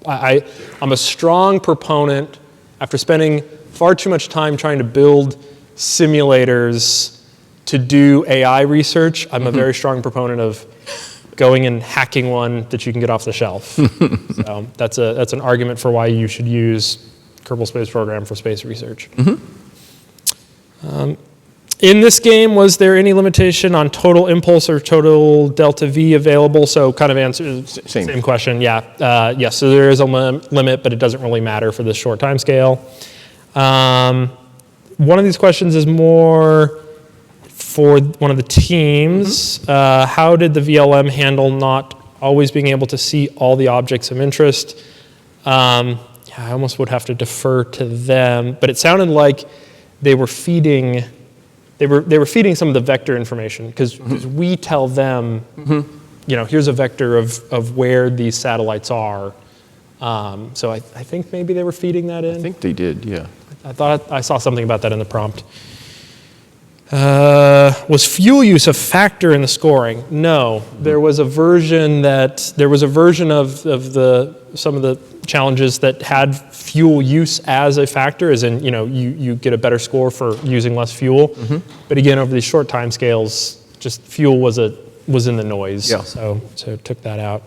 Speaker 2: I'm a strong proponent, after spending far too much time trying to build simulators to do AI research, I'm a very strong proponent of going and hacking one that you can get off the shelf. So that's an argument for why you should use Kerbal Space Program for space research. In this game, was there any limitation on total impulse or total delta V available? So kind of answer same question. Yeah. Yes. So there is a limit, but it doesn't really matter for this short time scale. One of these questions is more for one of the teams. How did the VLM handle not always being able to see all the objects of interest? I almost would have to defer to them, but it sounded like they were feeding some of the vector information, because we tell them, here's a vector of where these satellites are. So I think maybe they were feeding that in.
Speaker 3: I think they did, yeah.
Speaker 2: I thought I saw something about that in the prompt. Was fuel use a factor in the scoring? No, there was a version of some of the challenges that had fuel use as a factor, as in you get a better score for using less fuel. But again, over these short time scales, just fuel was in the noise. Yeah. So took that out.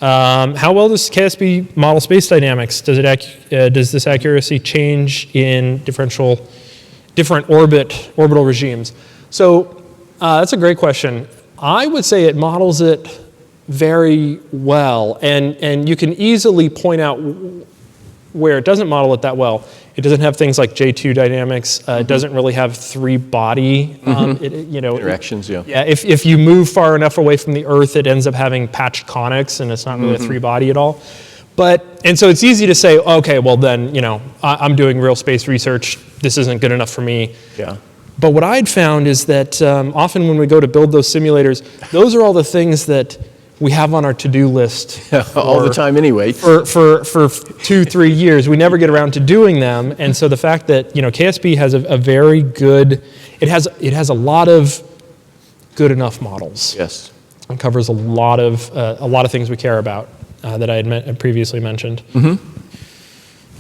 Speaker 2: How well does KSP model space dynamics? Does this accuracy change in different orbital regimes? So that's a great question. I would say it models it very well, and you can easily point out where it doesn't model it that well. It doesn't have things like J2 dynamics. It doesn't really have three-body
Speaker 3: interactions. Yeah.
Speaker 2: If you move far enough away from the Earth, it ends up having patched conics, and it's not really a three-body at all. And so it's easy to say, okay, well then, I'm doing real space research. This isn't good enough for me.
Speaker 3: Yeah.
Speaker 2: But what I'd found is that often when we go to build those simulators, those are all the things that we have on our to-do list
Speaker 3: all the time anyway.
Speaker 2: For 2-3 years. We never get around to doing them. And so the fact that, KSP has a very good, it has a lot of good enough models.
Speaker 3: Yes.
Speaker 2: It covers a lot of things we care about that I had previously mentioned.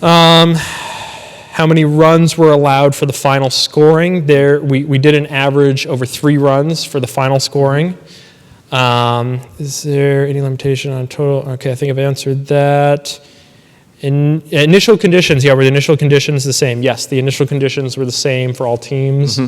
Speaker 2: How many runs were allowed for the final scoring? We did an average over 3 runs for the final scoring. Is there any limitation on total? Okay, I think I've answered that. Initial conditions, were the initial conditions the same? Yes, the initial conditions were the same for all teams.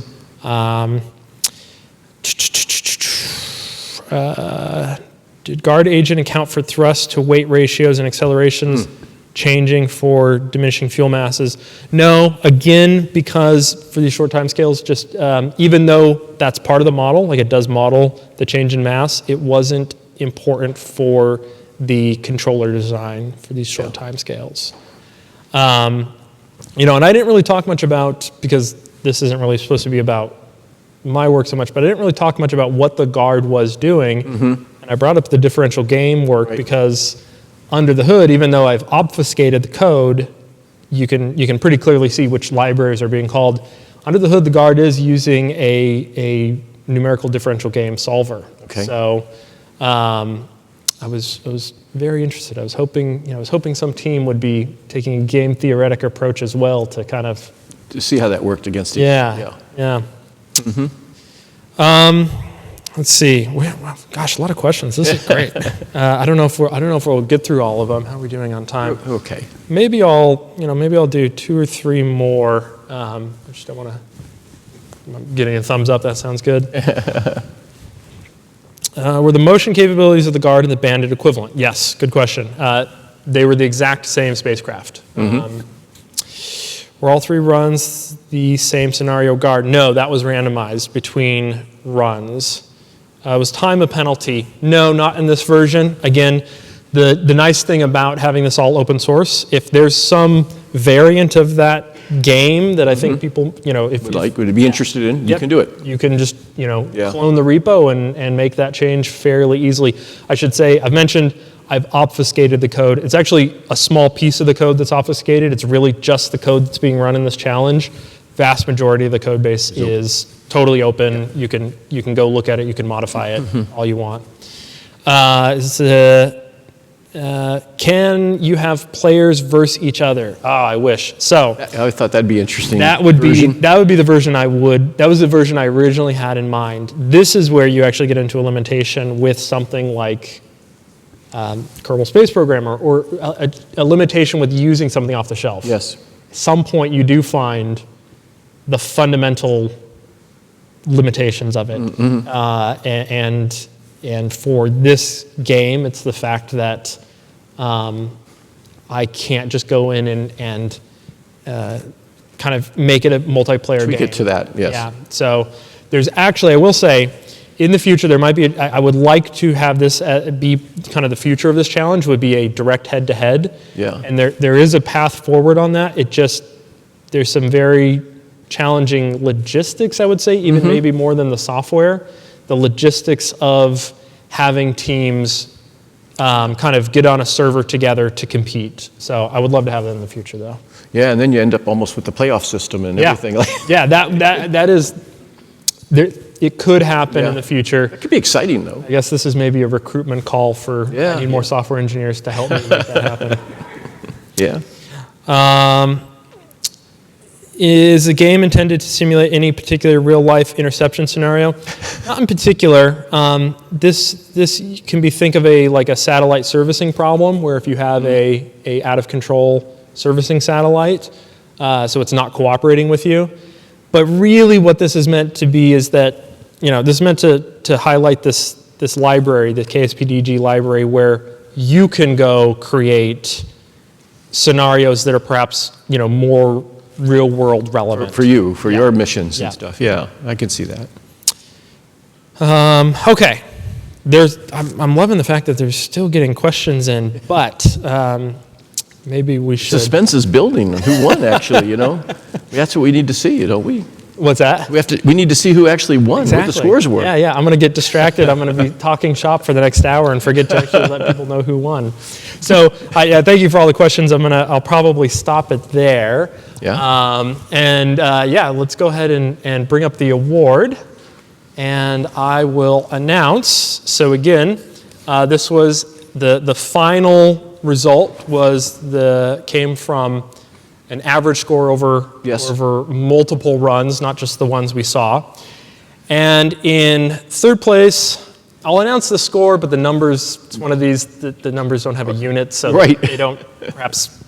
Speaker 2: did guard agent account for thrust to weight ratios and accelerations changing for diminishing fuel masses? No, again, because for these short time scales, just even though that's part of the model, like it does model the change in mass, it wasn't important for the controller design for these short time scales. You know, and I didn't really talk much about, because this isn't really supposed to be about my work so much, but I didn't really talk much about what the guard was doing. And I brought up the differential game work because under the hood, even though I've obfuscated the code, you can pretty clearly see which libraries are being called. Under the hood, the guard is using a numerical differential game solver.
Speaker 3: Okay.
Speaker 2: So I was very interested. I was hoping some team would be taking a game theoretic approach as well to kind of
Speaker 3: To see how that worked against each
Speaker 2: yeah. Let's see. Gosh, a lot of questions. This is great. I don't know if we'll get through all of them. How are we doing on time?
Speaker 3: Okay.
Speaker 2: Maybe I'll do 2 or 3 more. I just don't want to. I'm getting a thumbs up. That sounds good. Were the motion capabilities of the Guard and the Bandit equivalent? Yes. Good question. They were the exact same spacecraft. Were all 3 runs the same scenario Guard? No, that was randomized between runs. Was time a penalty? No, not in this version. Again, the nice thing about having this all open source, if there's some variant of that game that I think people,
Speaker 3: would be interested in, you can do it.
Speaker 2: You can just, clone the repo and make that change fairly easily. I should say, I've obfuscated the code. It's actually a small piece of the code that's obfuscated. It's really just the code that's being run in this challenge. Vast majority of the code base is totally open. You can go look at it. You can modify it all you want. Can you have players versus each other? Oh, I wish. So
Speaker 3: I thought that'd be interesting.
Speaker 2: That would be the version that was the version I originally had in mind. This is where you actually get into a limitation with something like Kerbal Space Program or a limitation with using something off the shelf.
Speaker 3: Yes.
Speaker 2: At some point you do find the fundamental limitations of it. And for this game, it's the fact that I can't just go in and kind of make it a multiplayer game.
Speaker 3: Tweak it to that, yes.
Speaker 2: Yeah, so there's actually, I will say, in the future, there might be, I would like to have this be kind of the future of this challenge would be a direct head-to-head.
Speaker 3: Yeah.
Speaker 2: And there is a path forward on that. There's some very challenging logistics, I would say, even maybe more than the software. The logistics of having teams kind of get on a server together to compete. So I would love to have that in the future, though.
Speaker 3: Yeah, and then you end up almost with the playoff system and everything.
Speaker 2: Yeah, that is, it could happen in the future.
Speaker 3: It could be exciting, though.
Speaker 2: I guess this is maybe a recruitment call for I need more software engineers to help me make that happen.
Speaker 3: Yeah.
Speaker 2: Is the game intended to simulate any particular real-life interception scenario? Not in particular. This can be think of like a satellite servicing problem, where if you have a out-of-control servicing satellite, so it's not cooperating with you. But really, what this is meant to be is that this is meant to highlight this library, the KSPDG library, where you can go create scenarios that are perhaps more real-world relevant.
Speaker 3: For your missions and stuff. Yeah, I can see that.
Speaker 2: Okay. I'm loving the fact that there's still getting questions in, but maybe we should.
Speaker 3: Suspense is building on who won, actually, That's what we need to see, don't we?
Speaker 2: What's that?
Speaker 3: We need to see who actually won, what the scores were.
Speaker 2: Yeah, I'm going to get distracted. I'm going to be talking shop for the next hour and forget to actually let people know who won. So, thank you for all the questions. I'll probably stop it there.
Speaker 3: Yeah.
Speaker 2: Let's go ahead and bring up the award. And I will announce, so again, this was the final result came from an average score over multiple runs, not just the ones we saw. And in third place, I'll announce the score, but the numbers, it's one of these, the numbers don't have a unit, so they don't, perhaps,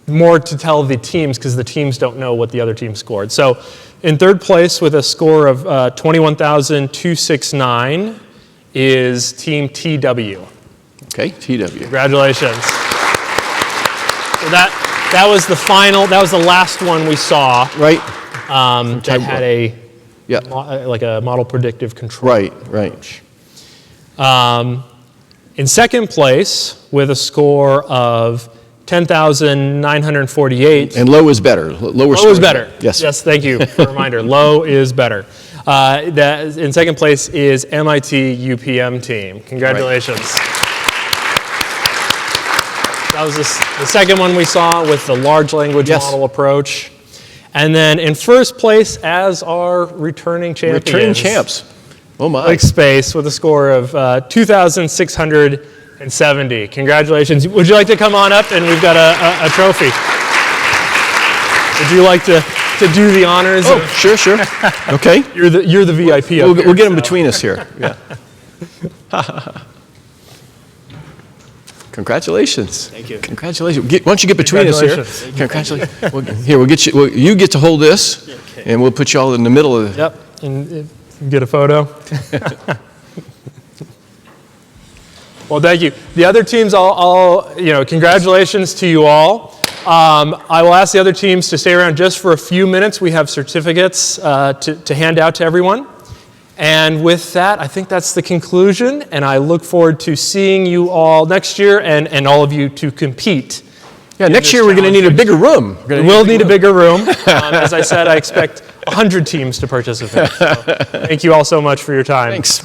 Speaker 2: more to tell the teams, because the teams don't know what the other team scored. So in third place with a score of 21,269 is Team TW.
Speaker 3: Okay, TW.
Speaker 2: Congratulations. So that was the final, that was the last one we saw.
Speaker 3: Right.
Speaker 2: That had a,
Speaker 3: Yeah.
Speaker 2: like a model predictive control.
Speaker 3: Right.
Speaker 2: In second place, with a score of 10,948.
Speaker 3: And low is better. Lower
Speaker 2: Low is better.
Speaker 3: Yes.
Speaker 2: Yes, thank you for the reminder. Low is better. In second place is MIT UPM team. Congratulations. That was the second one we saw with the large language model approach. And then in first place, as our returning champions.
Speaker 3: Returning champs. Oh my.
Speaker 2: Like Space with a score of 2,670. Congratulations. Would you like to come on up? And we've got a trophy. Would you like to do the honors?
Speaker 3: Oh, sure. Okay.
Speaker 2: You're the VIP.
Speaker 3: We'll get them between us here. Yeah. Congratulations.
Speaker 4: Thank you.
Speaker 3: Congratulations. Why don't you get between us here? Congratulations. Here, we'll get you. You get to hold this, and we'll put you all in the middle of.
Speaker 2: Yep. And get a photo. Well, thank you. The other teams, congratulations to you all. I will ask the other teams to stay around just for a few minutes. We have certificates to hand out to everyone. And with that, I think that's the conclusion, and I look forward to seeing you all next year and all of you to compete.
Speaker 3: Yeah, next year we're going to need a bigger room.
Speaker 2: We'll need a bigger room. As I said, I expect 100 teams to participate. So thank you all so much for your time.
Speaker 3: Thanks.